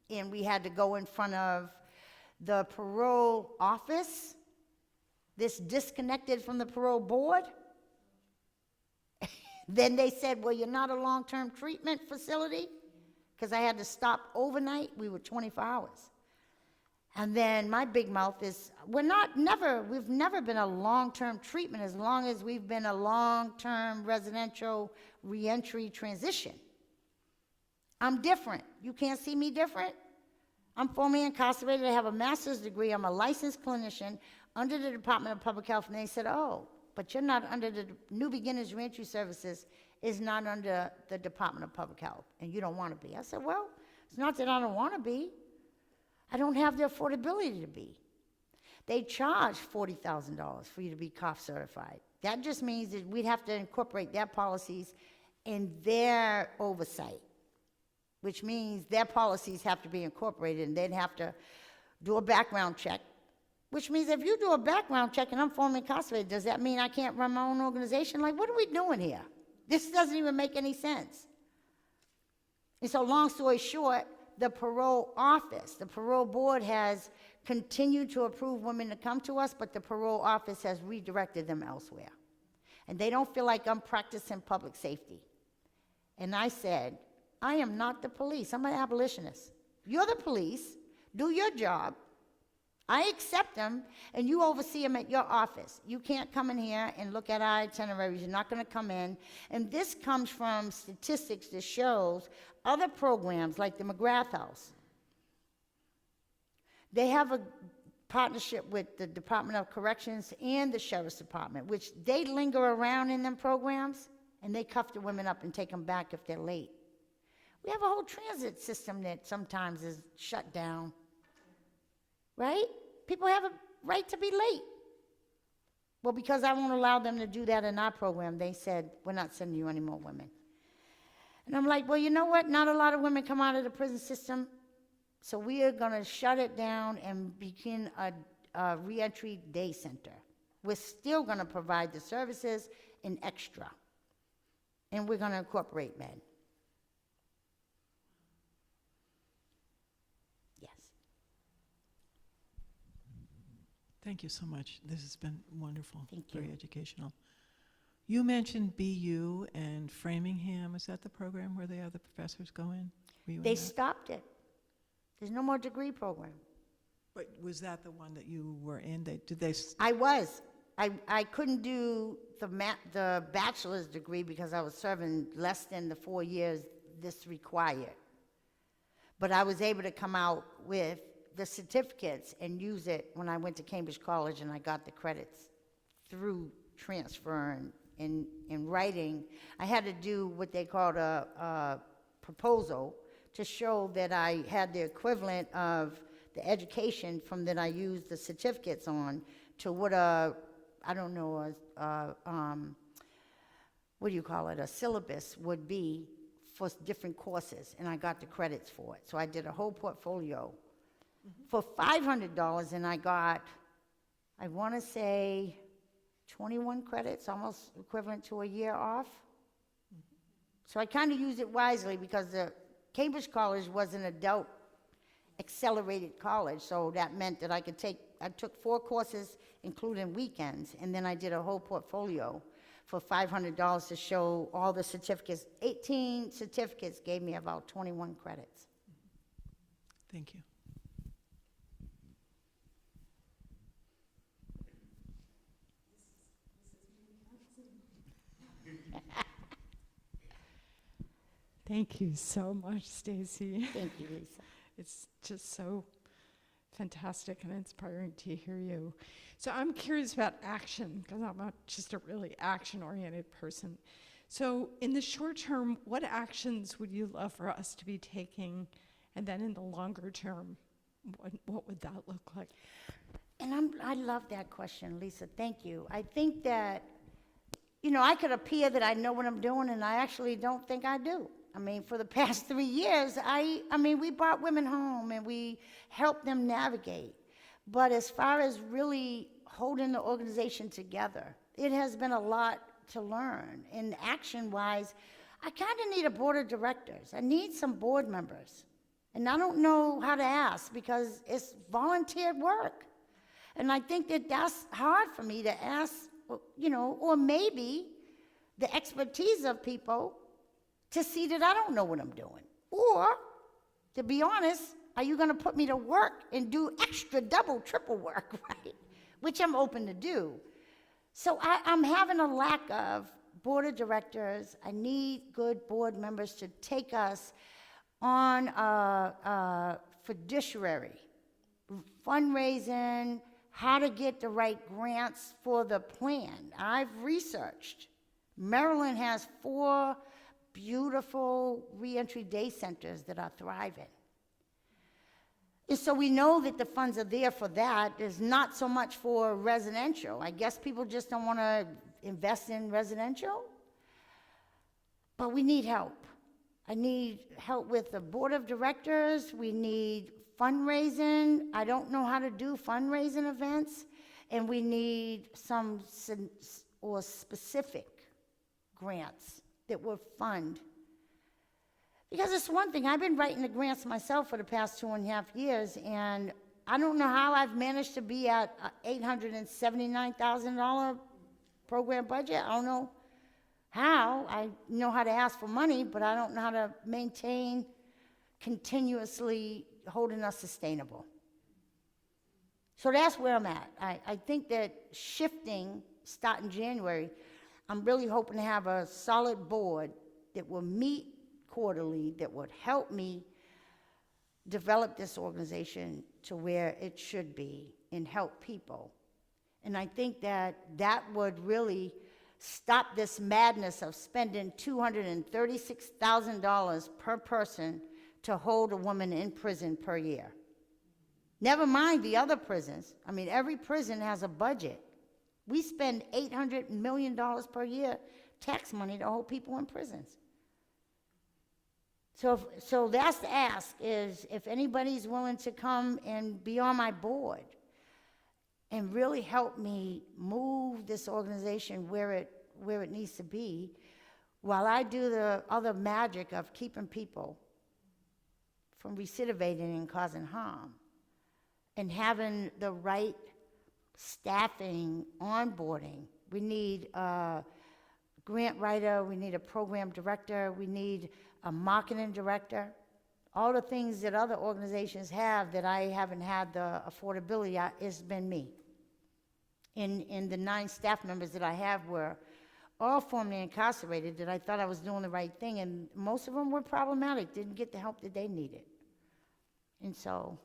and we had to go in front of the parole office. This disconnected from the parole board. Then they said, well, you're not a long-term treatment facility, because I had to stop overnight. We were 24 hours. And then my big mouth is, we've never been a long-term treatment as long as we've been a long-term residential reentry transition. I'm different. You can't see me different? I'm formerly incarcerated. I have a master's degree. I'm a licensed clinician under the Department of Public Health. And they said, oh, but you're not under the New Beginners Reentry Services is not under the Department of Public Health, and you don't want to be. I said, well, it's not that I don't want to be. I don't have the affordability to be. They charge $40,000 for you to be COF certified. That just means that we'd have to incorporate their policies in their oversight, which means their policies have to be incorporated, and they'd have to do a background check, which means if you do a background check and I'm formerly incarcerated, does that mean I can't run my own organization? Like, what are we doing here? This doesn't even make any sense. And so long story short, the parole office, the parole board has continued to approve women to come to us, but the parole office has redirected them elsewhere. And they don't feel like I'm practicing public safety. And I said, I am not the police. I'm an abolitionist. You're the police. Do your job. I accept them, and you oversee them at your office. You can't come in here and look at our itineraries. You're not going to come in. And this comes from statistics that shows other programs like the McGrath House. They have a partnership with the Department of Corrections and the Sheriff's Department, which they linger around in them programs, and they cuff the women up and take them back if they're late. We have a whole transit system that sometimes is shut down. Right? People have a right to be late. Well, because I won't allow them to do that in our program, they said, we're not sending you any more women. And I'm like, well, you know what? Not a lot of women come out of the prison system, so we are going to shut it down and begin a reentry day center. We're still going to provide the services in extra, and we're going to incorporate men. Thank you so much. This has been wonderful. Thank you. Very educational. You mentioned BU and Framingham. Is that the program where the other professors go in? Were you in They that? stopped it. There's no more degree program. But was that the one that you were in? Did they? I was. I couldn't do the bachelor's degree because I was serving less than the 4 years this required. But I was able to come out with the certificates and use it when I went to Cambridge College, and I got the credits through transfer and writing. I had to do what they called a proposal to show that I had the equivalent of the education from that I used the certificates on to what what do you call it, a syllabus would be for different courses, and I got the credits for it. So I did a whole portfolio for $500, and I got, I want to say, 21 credits, almost equivalent to a year off. So I kind of used it wisely because the Cambridge College was an adult accelerated college, so that meant that I took 4 courses, including weekends, and then I did a whole portfolio for $500 to show all the certificates. 18 certificates gave me about 21 credits. Thank you. Thank you so much, Stacey. Thank you, Lisa. It's just so fantastic and inspiring to hear you. So I'm curious about action, because I'm just a really action-oriented person. So in the short term, what actions would you love for us to be taking? And then in the longer term, what would that look like? And I love that question, Lisa. Thank you. I think that, I could appear that I know what I'm doing, and I actually don't think I do. I mean, for the past 3 years, we brought women home and we helped them navigate. But as far as really holding the organization together, it has been a lot to learn. And action-wise, I kind of need a board of directors. I need some board members. And I don't know how to ask because it's volunteer work. And I think that that's hard for me to ask, or maybe the expertise of people to see that I don't know what I'm doing. Or, to be honest, are you going to put me to work and do extra, double, triple work, right? Which I'm open to do. So I'm having a lack of board of directors. I need good board members to take us on fiduciary, fundraising, how to get the right grants for the plan. I've researched. Maryland has 4 beautiful reentry day centers that are thriving. And so we know that the funds are there for that. There's not so much for residential. I guess people just don't want to invest in residential. But we need help. I need help with the board of directors. We need fundraising. I don't know how to do fundraising events. And we need some specific grants that will fund. Because it's one thing, I've been writing the grants myself for the past 2.5 years, and I don't know how I've managed to be at $879,000 program budget. I don't know how. I know how to ask for money, but I don't know how to maintain continuously holding us sustainable. So that's where I'm at. I think that shifting, starting January, I'm really hoping to have a solid board that will meet quarterly, that would help me develop this organization to where it should be and help people. And I think that would really stop this madness of spending $236,000 per person to hold a woman in prison per year. Never mind the other prisons. I mean, every prison has a budget. We spend $800 million per year tax money to hold people in prisons. So that's the ask, is if anybody's willing to come and be on my board and really help me move this organization where it needs to be, while I do the other magic of keeping people from recidivating and causing harm, and having the right staffing, onboarding. We need a grant writer, we need a program director, we need a marketing director. All the things that other organizations have that I haven't had the affordability, it's been me. And the 9 staff members that I have were all formerly incarcerated, that I thought I was doing the right thing, and most of them were problematic, didn't get the help that they needed. And so,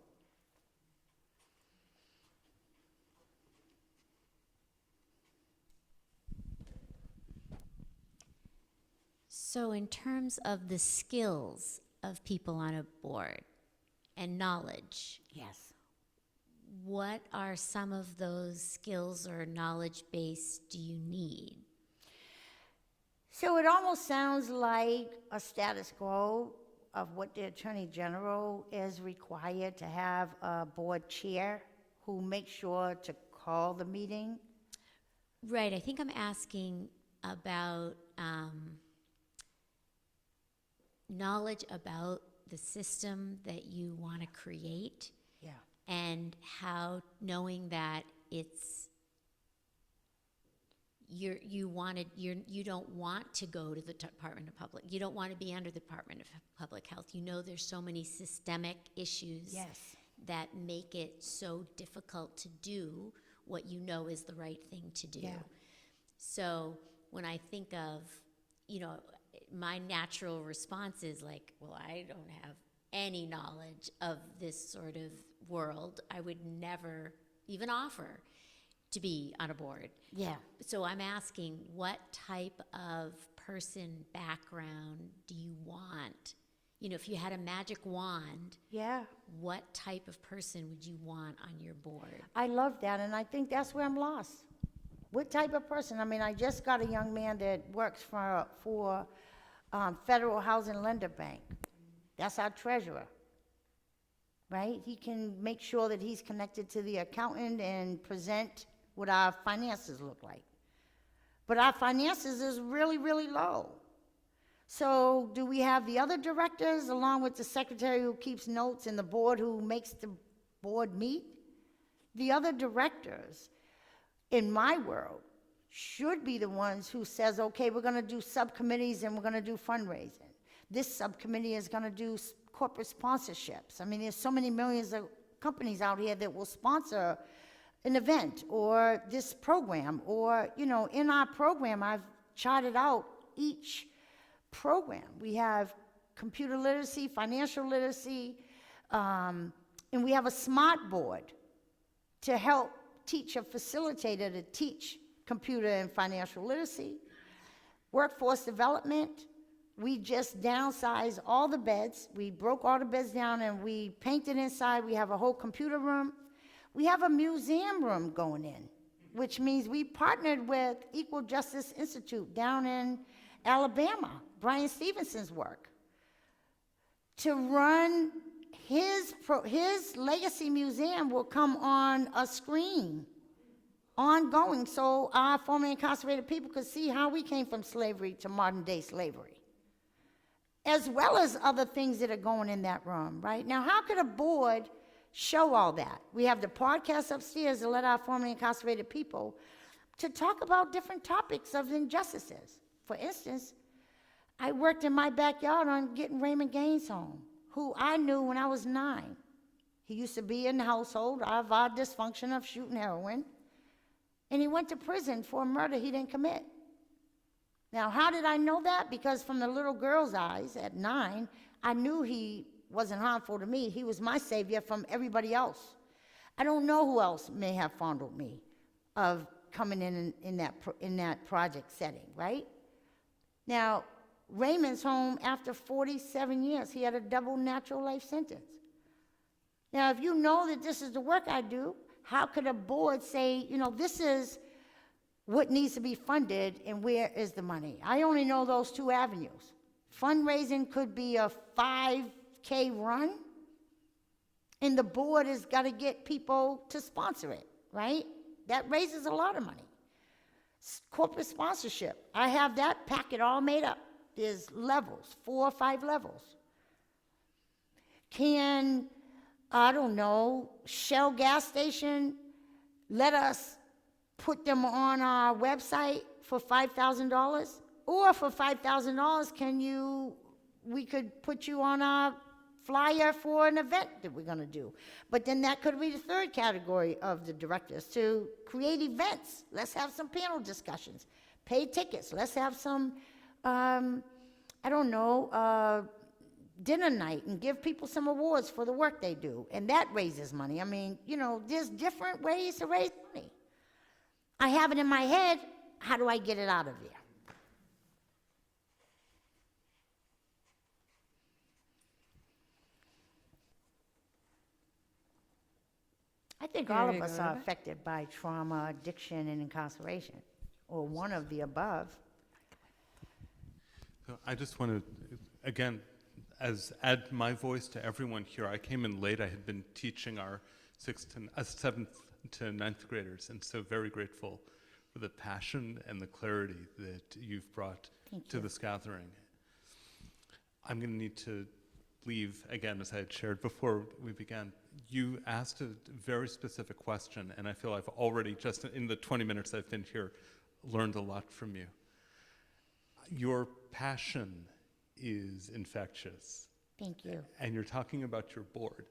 So in terms of the skills of people on a board and knowledge, yes. what are some of those skills or knowledge base do you need? So it almost sounds like a status quo of what the Attorney General is required to have a board chair who makes sure to call the meeting. Right, I think I'm asking about knowledge about the system that you want to create, Yeah. and how, knowing that it's you don't want to go to the Department of Public, you don't want to be under the Department of Public Health. You know there's so many systemic issues Yes. that make it so difficult to do what you know is the right thing to do. Yeah. So when I think of, my natural response is like, well, I don't have any knowledge of this sort of world. I would never even offer to be on a board. Yeah. So I'm asking, what type of person background do you want? If you had a magic wand, Yeah. what type of person would you want on your board? I love that, and I think that's where I'm lost. What type of person? I mean, I just got a young man that works for Federal Housing Lender Bank. That's our treasurer, right? He can make sure that he's connected to the accountant and present what our finances look like. But our finances is really, really low. So do we have the other directors, along with the secretary who keeps notes and the board who makes the board meet? The other directors, in my world, should be the ones who says, okay, we're going to do subcommittees and we're going to do fundraising. This subcommittee is going to do corporate sponsorships. I mean, there's so many millions of companies out here that will sponsor an event or this program, or, in our program, I've charted out each program. We have computer literacy, financial literacy, and we have a smart board to help teach a facilitator to teach computer and financial literacy. Workforce development, we just downsized all the beds. We broke all the beds down and we painted inside. We have a whole computer room. We have a museum room going in, which means we partnered with Equal Justice Institute down in Alabama, Brian Stevenson's work, to run his legacy museum will come on a screen ongoing, so our formerly incarcerated people could see how we came from slavery to modern day slavery, as well as other things that are going in that room. Right now, how could a board show all that? We have the podcast upstairs to let our formerly incarcerated people to talk about different topics of injustices. For instance, I worked in my backyard on getting Raymond Gaines home, who I knew when I was 9. He used to be in the household of our dysfunction of shooting heroin, and he went to prison for a murder he didn't commit. Now, how did I know that? Because from the little girl's eyes at 9, I knew he wasn't harmful to me. He was my savior from everybody else. I don't know who else may have fondled me of coming in that project setting, right? Now, Raymond's home after 47 years. He had a double natural life sentence. Now, if you know that this is the work I do, how could a board say, this is what needs to be funded and where is the money? I only know those 2 avenues. Fundraising could be a 5K run, and the board has got to get people to sponsor it, right? That raises a lot of money. Corporate sponsorship, I have that packet all made up. There's levels, 4 or 5 levels. Can, I don't know, Shell gas station let us put them on our website for $5,000? Or for $5,000, we could put you on our flyer for an event that we're gonna do. But then that could be the third category of the directors, to create events. Let's have some panel discussions, pay tickets, let's have some, I don't know, dinner night and give people some awards for the work they do. And that raises money. I mean, you know, there's different ways to raise money. I have it in my head, how do I get it out of there? I think all There of you us go, are Rebecca. affected by trauma, addiction, and incarceration, or one of the above. So I just want to, again, add my voice to everyone here. I came in late. I had been teaching our 7th to 9th graders, and so very grateful for the passion and the clarity that you've brought to this gathering. I'm going to need to leave, again, as I had shared before we began. You asked a very specific question, and I feel I've already, just in the 20 minutes I've been here, learned a lot from you. Your passion is infectious. Thank you. And you're talking about your board.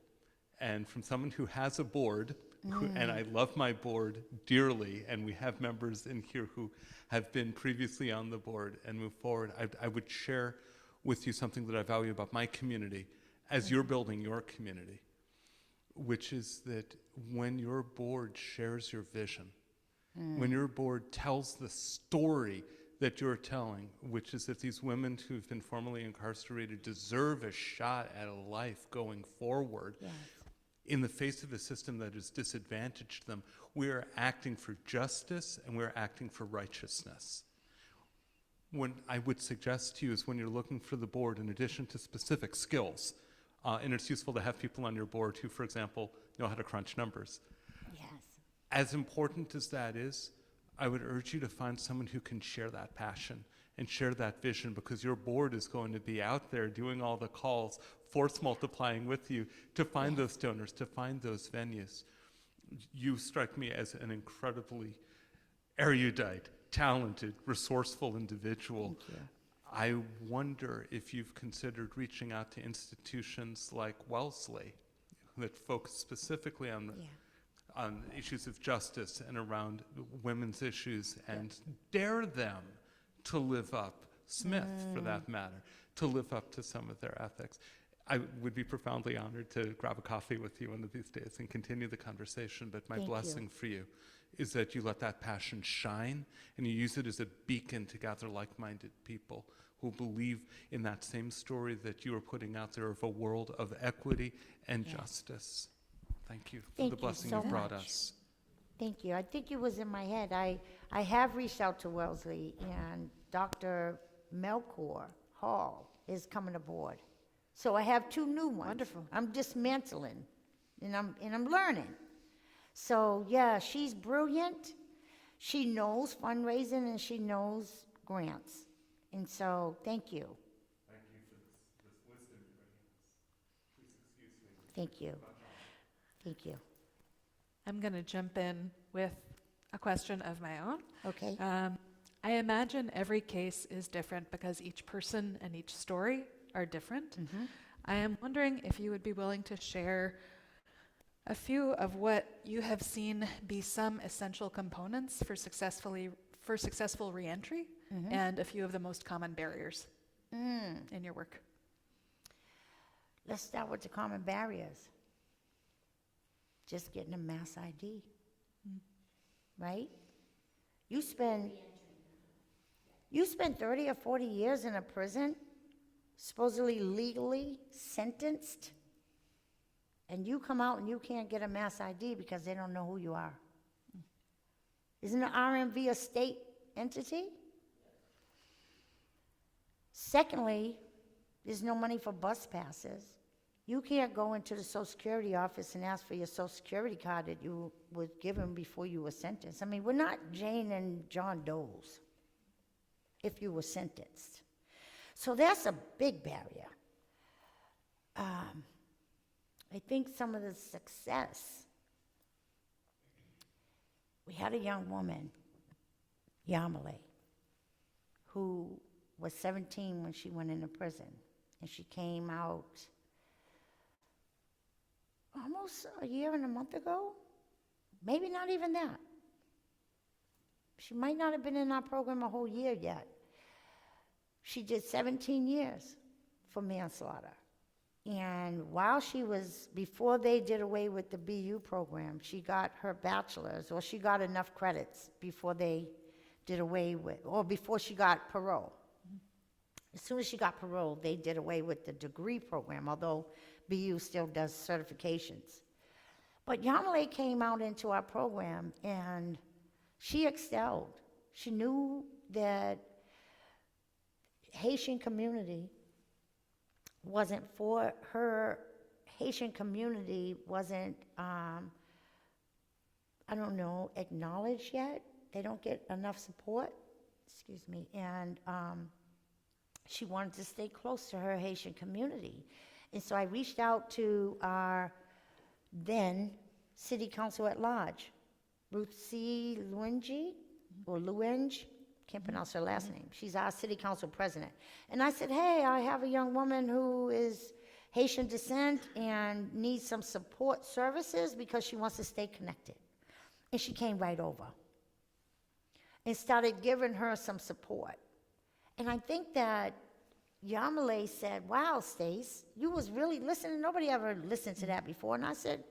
And from someone who has a board, and I love my board dearly, and we have members in here who have been previously on the board and move forward, I would share with you something that I value about my community as you're building your community, which is that when your board shares your vision, when your board tells the story that you're telling, which is that these women who've been formerly incarcerated deserve a shot at a life going forward, Yes. in the face of a system that has disadvantaged them, we are acting for justice and we're acting for righteousness. What I would suggest to you is when you're looking for the board, in addition to specific skills, and it's useful to have people on your board who, for example, know how to crunch numbers. Yes. As important as that is, I would urge you to find someone who can share that passion and share that vision, because your board is going to be out there doing all the calls, force multiplying with you to find those donors, to find those venues. You strike me as an incredibly erudite, talented, resourceful individual. Thank you. I wonder if you've considered reaching out to institutions like Wellesley that focus specifically on issues of justice and around women's issues, and dare them to live up, Smith for that matter, to live up to some of their ethics. I would be profoundly honored to grab a coffee with you one of these days and continue the conversation, but my Thank you. blessing for you is that you let that passion shine and you use it as a beacon to gather like-minded people who believe in that same story that you are putting out there of a world of equity and justice. Thank you for Thank the you blessing so you've brought much. us. Thank you. I think it was in my head. I have reached out to Wellesley, and Dr. Melchor Hall is coming aboard. So I have 2 new ones. Wonderful. I'm dismantling, and I'm learning. So yeah, she's brilliant. She knows fundraising and she knows grants. And so thank you. Thank you for this wisdom you're bringing us. Please excuse me. Thank you. Thank you. I'm going to jump in with a question of my own. Okay. I imagine every case is different because each person and each story are different. I am wondering if you would be willing to share a few of what you have seen be some essential components for successful reentry, and a few of the most common barriers in your work. Let's start with the common barriers. Just getting a mass ID, right? You spend 30 or 40 years in a prison, supposedly legally sentenced, and you come out and you can't get a mass ID because they don't know who you are. Isn't the RMV a state entity? Secondly, there's no money for bus passes. You can't go into the Social Security office and ask for your Social Security card that you was given before you were sentenced. I mean, we're not Jane and John Doe's if you were sentenced. So that's a big barrier. I think some of the success, we had a young woman, Yamale, who was 17 when she went into prison, and she came out almost a year and a month ago. Maybe not even that. She might not have been in our program a whole year yet. She did 17 years for manslaughter. And while she was, before they did away with the BU program, she got her bachelor's, or she got enough credits before they did away with, or before she got parole. As soon as she got parole, they did away with the degree program, although BU still does certifications. But Yamale came out into our program and she excelled. She knew that Haitian community wasn't for her. Haitian community wasn't, I don't know, acknowledged yet. They don't get enough support, excuse me, and she wanted to stay close to her Haitian community. And so I reached out to our then city council at large, Ruth C. Luenge, or Luenge, can't pronounce her last name. She's our city council president. And I said, hey, I have a young woman who is Haitian descent and needs some support services because she wants to stay connected. And she came right over and started giving her some support. And I think that Yamale said, wow, Stace, you was really listening. Nobody ever listened to that before. And I said,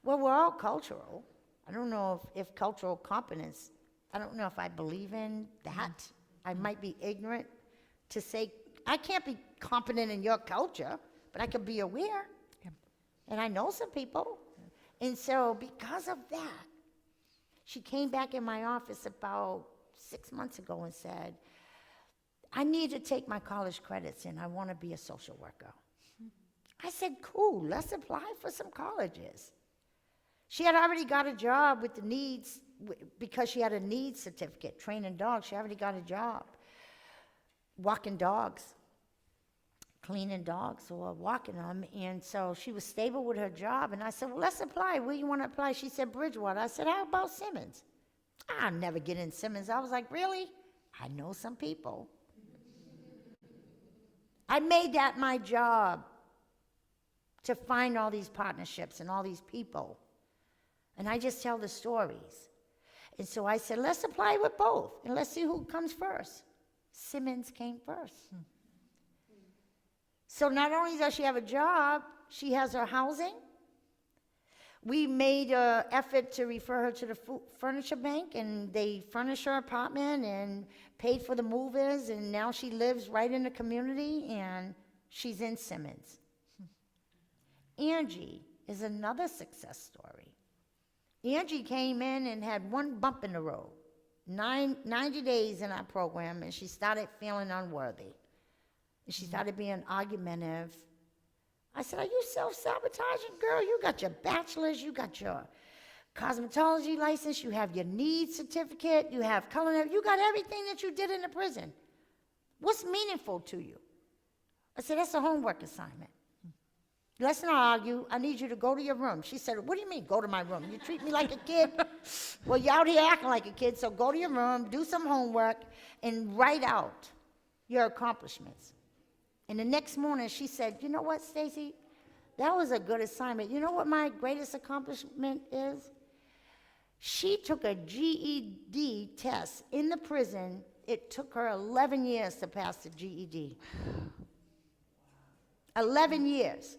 well, we're all cultural. I don't know if cultural competence, I don't know if I believe in that. I might be ignorant to say, I can't be competent in your culture, but I could be aware. Yep. And I know some people. And so because of that, she came back in my office about 6 months ago and said, I need to take my college credits and I want to be a social worker. I said, cool, let's apply for some colleges. She had already got a job with the needs, because she had a needs certificate, training dogs. She already got a job walking dogs, cleaning dogs or walking them. And so she was stable with her job. And I said, well, let's apply. Where you want to apply? She said, Bridgewater. I said, how about Simmons? I'll never get in Simmons. I was like, really? I know some people. I made that my job to find all these partnerships and all these people. And I just tell the stories. And so I said, let's apply with both and let's see who comes first. Simmons came first. So not only does she have a job, she has her housing. We made an effort to refer her to the furniture bank, and they furnished her apartment and paid for the movers, and now she lives right in the community, and she's in Simmons. Angie is another success story. Angie came in and had one bump in the road, 90 days in our program, and she started feeling unworthy. And she started being argumentative. I said, are you self-sabotaging, girl? You got your bachelor's, you got your cosmetology license, you have your needs certificate, you have culinary, you got everything that you did in the prison. What's meaningful to you? I said, that's a homework assignment. Let's not argue. I need you to go to your room. She said, what do you mean, go to my room? You treat me like a kid? Well, you're out here acting like a kid, so go to your room, do some homework, and write out your accomplishments. And the next morning, she said, you know what, Stacey? That was a good assignment. You know what my greatest accomplishment is? She took a GED test in the prison. It took her 11 years to pass the GED. 11 years.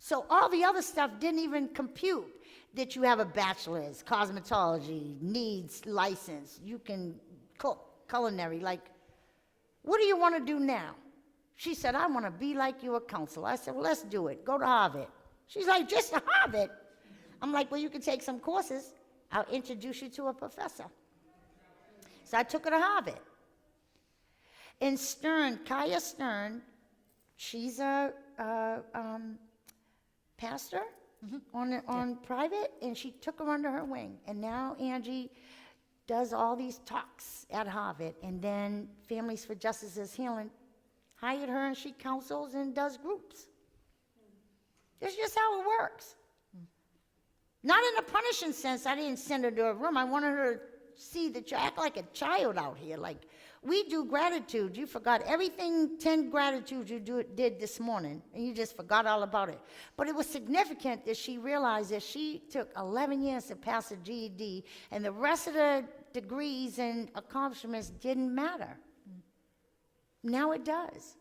So all the other stuff didn't even compute, that you have a bachelor's, cosmetology, needs license, you can cook, culinary. Like, what do you want to do now? She said, I want to be like you, a counselor. I said, well, let's do it. Go to Harvard. She's like, just to Harvard? I'm like, well, you can take some courses. I'll introduce you to a professor. So I took her to Harvard. And Stern, Kaya Stern, she's a pastor on private, and she took her under her wing. And now Angie does all these talks at Harvard. And then Families for Justice's Healing hired her, and she counsels and does groups. It's just how it works. Not in a punishing sense. I didn't send her to a room. I wanted her to see that you act like a child out here. Like, We do gratitude. You forgot everything, 10 gratitudes you did this morning, and you just forgot all about it. But it was significant that she realized that she took 11 years to pass a GED, and the rest of the degrees and accomplishments didn't matter. Now it does.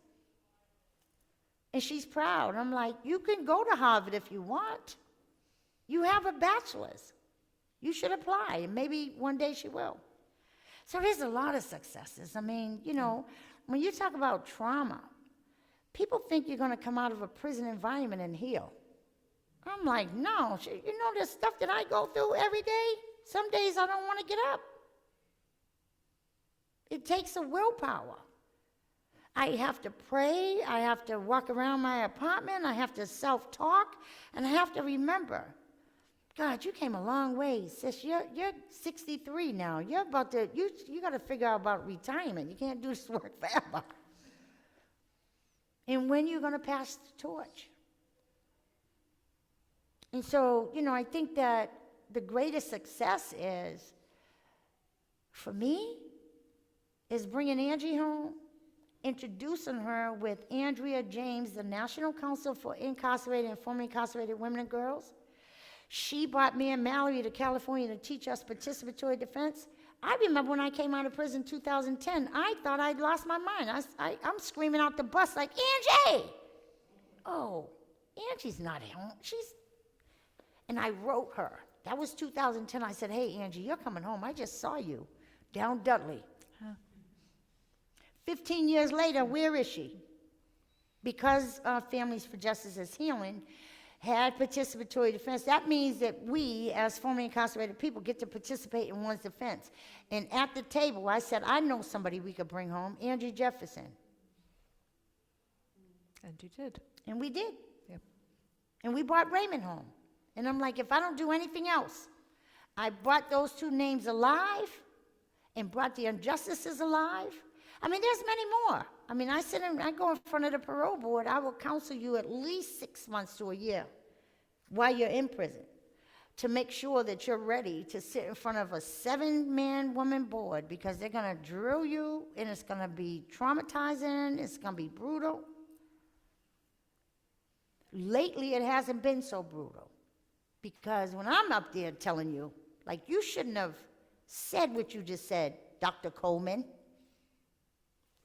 And she's proud. I'm like, you can go to Harvard if you want. You have a bachelor's. You should apply, and maybe one day she will. So there's a lot of successes. I mean, you know, when you talk about trauma, people think you're going to come out of a prison environment and heal. I'm like, no. You know the stuff that I go through every day? Some days I don't want to get up. It takes a willpower. I have to pray. I have to walk around my apartment. I have to self-talk. And I have to remember, God, you came a long way, sis. You're 63 now. You're about to, you got to figure out about retirement. You can't do this work forever. And when you're going to pass the torch. And so, you know, I think that the greatest success is, for me, is bringing Angie home, introducing her with Andrea James, the National Council for Incarcerated and Formerly Incarcerated Women and Girls. She brought me and Mallory to California to teach us participatory defense. I remember when I came out of prison in 2010, I thought I'd lost my mind. I'm screaming out the bus like, Angie! Oh, Angie's not home. And I wrote her. That was 2010. I said, hey, Angie, you're coming home. I just saw you down Dudley. 15 years later, where is she? Because Families for Justice is Healing had participatory defense. That means that we, as formerly incarcerated people, get to participate in one's defense. And at the table, I said, I know somebody we could bring home, Angie Jefferson. And you did. And we did. Yep. And we brought Raymond home. And I'm like, if I don't do anything else, I brought those two names alive and brought the injustices alive. I mean, there's many more. I mean, I go in front of the parole board. I will counsel you at least 6 months to a year while you're in prison to make sure that you're ready to sit in front of a 7-man woman board, because they're going to drill you, and it's going to be traumatizing. It's going to be brutal. Lately, it hasn't been so brutal, because when I'm up there telling you, like, you shouldn't have said what you just said, Dr. Coleman,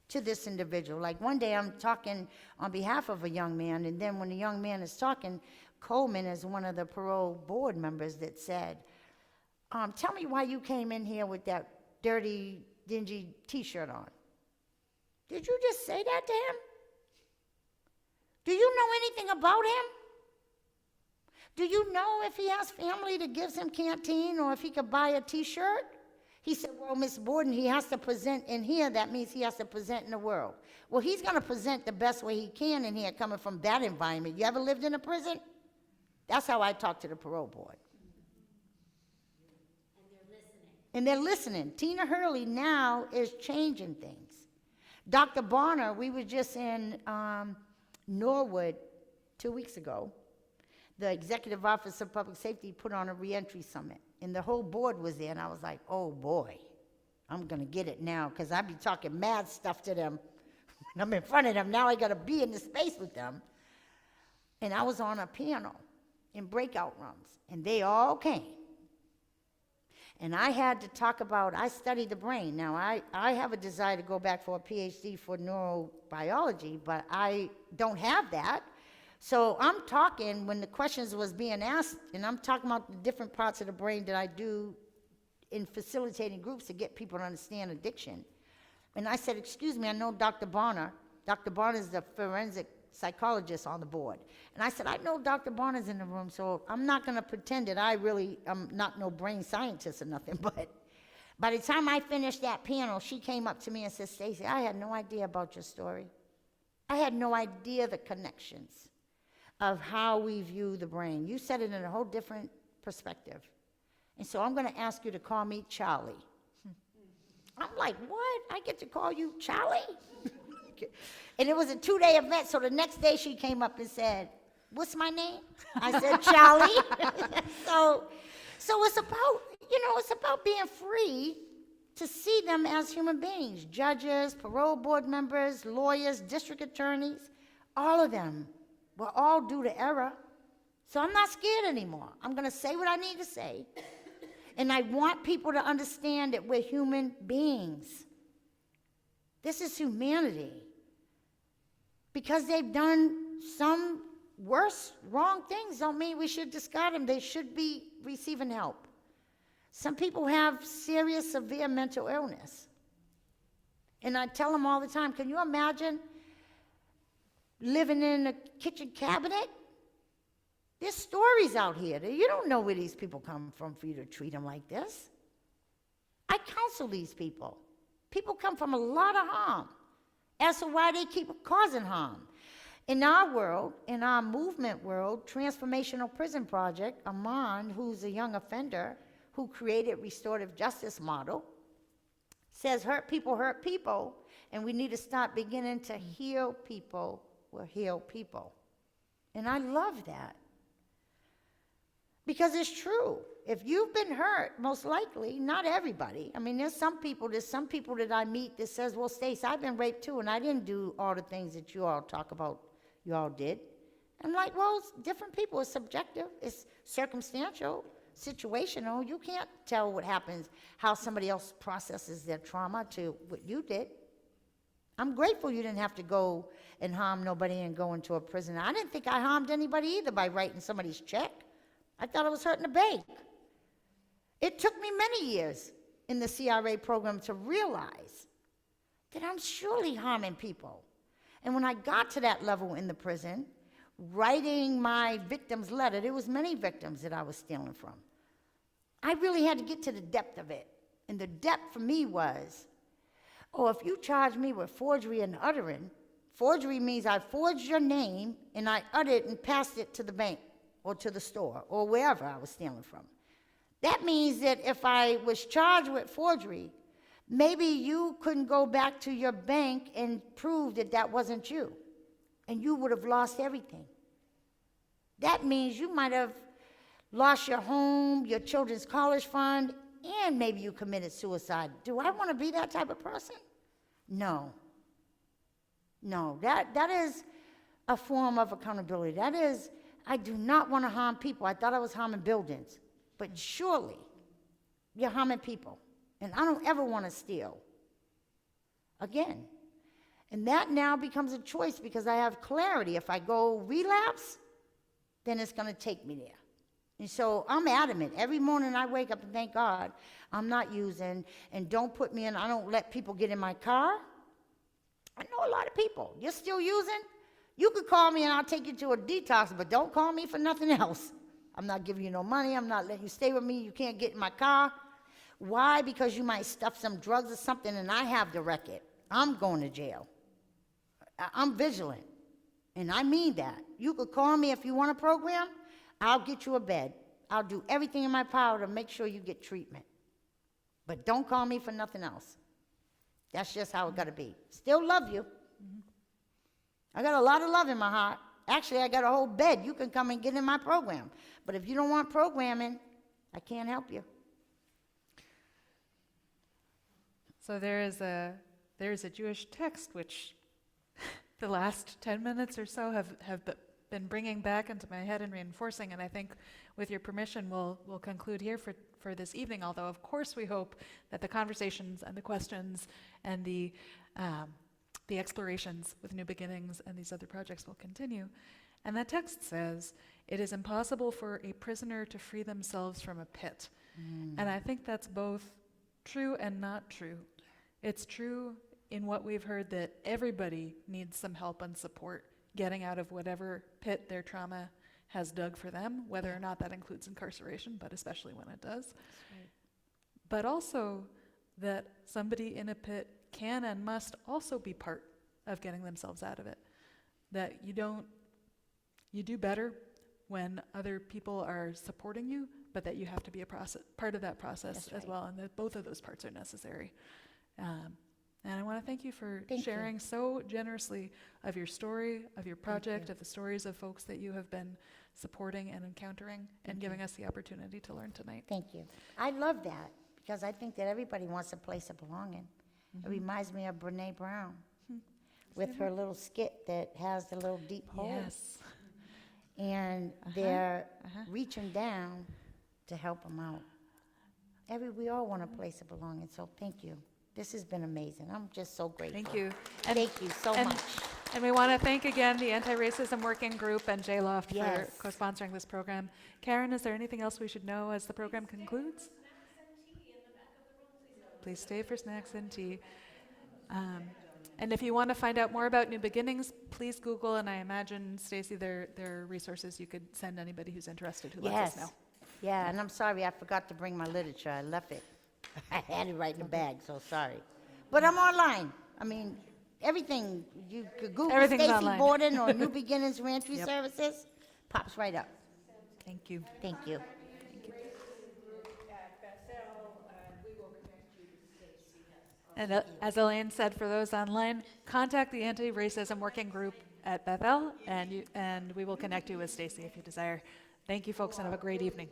to this individual. Like, one day I'm talking on behalf of a young man, and then when the young man is talking, Coleman is one of the parole board members that said, tell me why you came in here with that dirty, dingy T-shirt on. Did you just say that to him? Do you know anything about him? Do you know if he has family that gives him canteen, or if he could buy a T-shirt? He said, well, Miss Borden, he has to present in here. That means he has to present in the world. Well, he's going to present the best way he can in here, coming from that environment. You ever lived in a prison? That's how I talk to the parole board. And they're listening. Tina Hurley now is changing things. Dr. Bonner, we were just in Norwood 2 weeks ago. The Executive Office of Public Safety put on a Reentry Summit, and the whole board was there, and I was like, oh boy, I'm going to get it now, because I be talking mad stuff to them when I'm in front of them. Now I got to be in the space with them. And I was on a panel in breakout rooms, and they all came. And I had to talk about, I studied the brain. Now, I have a desire to go back for a PhD for neurobiology, but I don't have that. So I'm talking, when the questions was being asked, and I'm talking about the different parts of the brain that I do in facilitating groups to get people to understand addiction. And I said, excuse me, I know Dr. Bonner. Dr. Bonner is the forensic psychologist on the board. And I said, I know Dr. Bonner's in the room, so I'm not going to pretend that I'm not no brain scientist or nothing. But by the time I finished that panel, she came up to me and said, Stacey, I had no idea about your story. I had no idea the connections of how we view the brain. You said it in a whole different perspective. And so I'm going to ask you to call me Charlie. I'm like, what? I get to call you Charlie? And it was a 2-day event, so the next day she came up and said, what's my name? I said, Charlie. So it's about, it's about being free to see them as human beings. Judges, parole board members, lawyers, district attorneys, all of them were all due to error. So I'm not scared anymore. I'm going to say what I need to say. And I want people to understand that we're human beings. This is humanity. Because they've done some worse, wrong things don't mean we should discard them. They should be receiving help. Some people have serious, severe mental illness. And I tell them all the time, can you imagine living in a kitchen cabinet? There's stories out here that you don't know where these people come from for you to treat them like this. I counsel these people. People come from a lot of harm as to why they keep causing harm. In our world, in our movement world, Transformational Prison Project, Amon, who's a young offender who created restorative justice model, says hurt people, and we need to start beginning to heal people will heal people. And I love that. Because it's true. If you've been hurt, most likely, not everybody. I mean, there's some people that I meet that says, well, Stacey, I've been raped too, and I didn't do all the things that you all talk about you all did. I'm like, well, it's different people. It's subjective. It's circumstantial, situational. You can't tell what happens, how somebody else processes their trauma to what you did. I'm grateful you didn't have to go and harm nobody and go into a prison. I didn't think I harmed anybody either by writing somebody's check. I thought I was hurting the bank. It took me many years in the CRA program to realize that I'm surely harming people. And when I got to that level in the prison, writing my victim's letter, there was many victims that I was stealing from. I really had to get to the depth of it. And the depth for me was, oh, if you charge me with forgery and uttering, forgery means I forged your name and I uttered and passed it to the bank or to the store or wherever I was stealing from. That means that if I was charged with forgery, maybe you couldn't go back to your bank and prove that that wasn't you, and you would have lost everything. That means you might have lost your home, your children's college fund, and maybe you committed suicide. Do I want to be that type of person? No. No, that is a form of accountability. That is, I do not want to harm people. I thought I was harming buildings. But surely, you're harming people. And I don't ever want to steal again. And that now becomes a choice because I have clarity. If I go relapse, then it's going to take me there. And so I'm adamant. Every morning I wake up and thank God I'm not using, and don't put me in, I don't let people get in my car. I know a lot of people. You're still using? You could call me and I'll take you to a detox, but don't call me for nothing else. I'm not giving you no money. I'm not letting you stay with me. You can't get in my car. Why? Because you might stuff some drugs or something and I have the record. I'm going to jail. I'm vigilant. And I mean that. You could call me if you want a program. I'll get you a bed. I'll do everything in my power to make sure you get treatment. But don't call me for nothing else. That's just how it got to be. Still love you. I got a lot of love in my heart. Actually, I got a whole bed. You can come and get in my program. But if you don't want programming, I can't help you. So there is a Jewish text which the last 10 minutes or so have been bringing back into my head and reinforcing, and I think with your permission we'll conclude here for this evening, although of course we hope that the conversations and the questions and the explorations with New Beginnings and these other projects will continue. And that text says, "It is impossible for a prisoner to free themselves from a pit." And I think that's both true and not true. It's true in what we've heard that everybody needs some help and support getting out of whatever pit their trauma has dug for them, whether or not that includes incarceration, but especially when it does. Right. But also that somebody in a pit can and must also be part of getting themselves out of it. That you do better when other people are supporting you, but that you have to be part of that process as well, and that both of those parts are necessary. And I want to thank you for sharing so generously of your story, of your project, of the stories of folks that you have been supporting and encountering, and giving us the opportunity to learn tonight. Thank you. I love that because I think that everybody wants a place of belonging. It reminds me of Brene Brown with her little skit that has the little deep hole. Yes. And they're reaching down to help them out. We all want a place of belonging, so thank you. This has been amazing. I'm just so grateful. Thank you. Thank you so and- much. And we want to thank again the Anti-Racism Working Group and J-Loft Yes. for co-sponsoring this program. Karen, is there anything else we should know as the program concludes? Please stay for snacks and tea. And if you want to find out more about New Beginnings, please Google, and I imagine, Stacey, there are resources you could send anybody who's interested who lets us know. Yeah, and I'm sorry I forgot to bring my literature. I left it. I had it right in the bag, so sorry. But I'm online. I mean, everything, you could Google Everything's Stacey online. Borden or New Beginnings Reentry Yep. Services, pops right up. Thank you. Thank you. And as Elaine said, for those online, contact the Anti-Racism Working Group at Bethel, and we will connect you with Stacey if you desire. Thank you, folks, and have a great evening.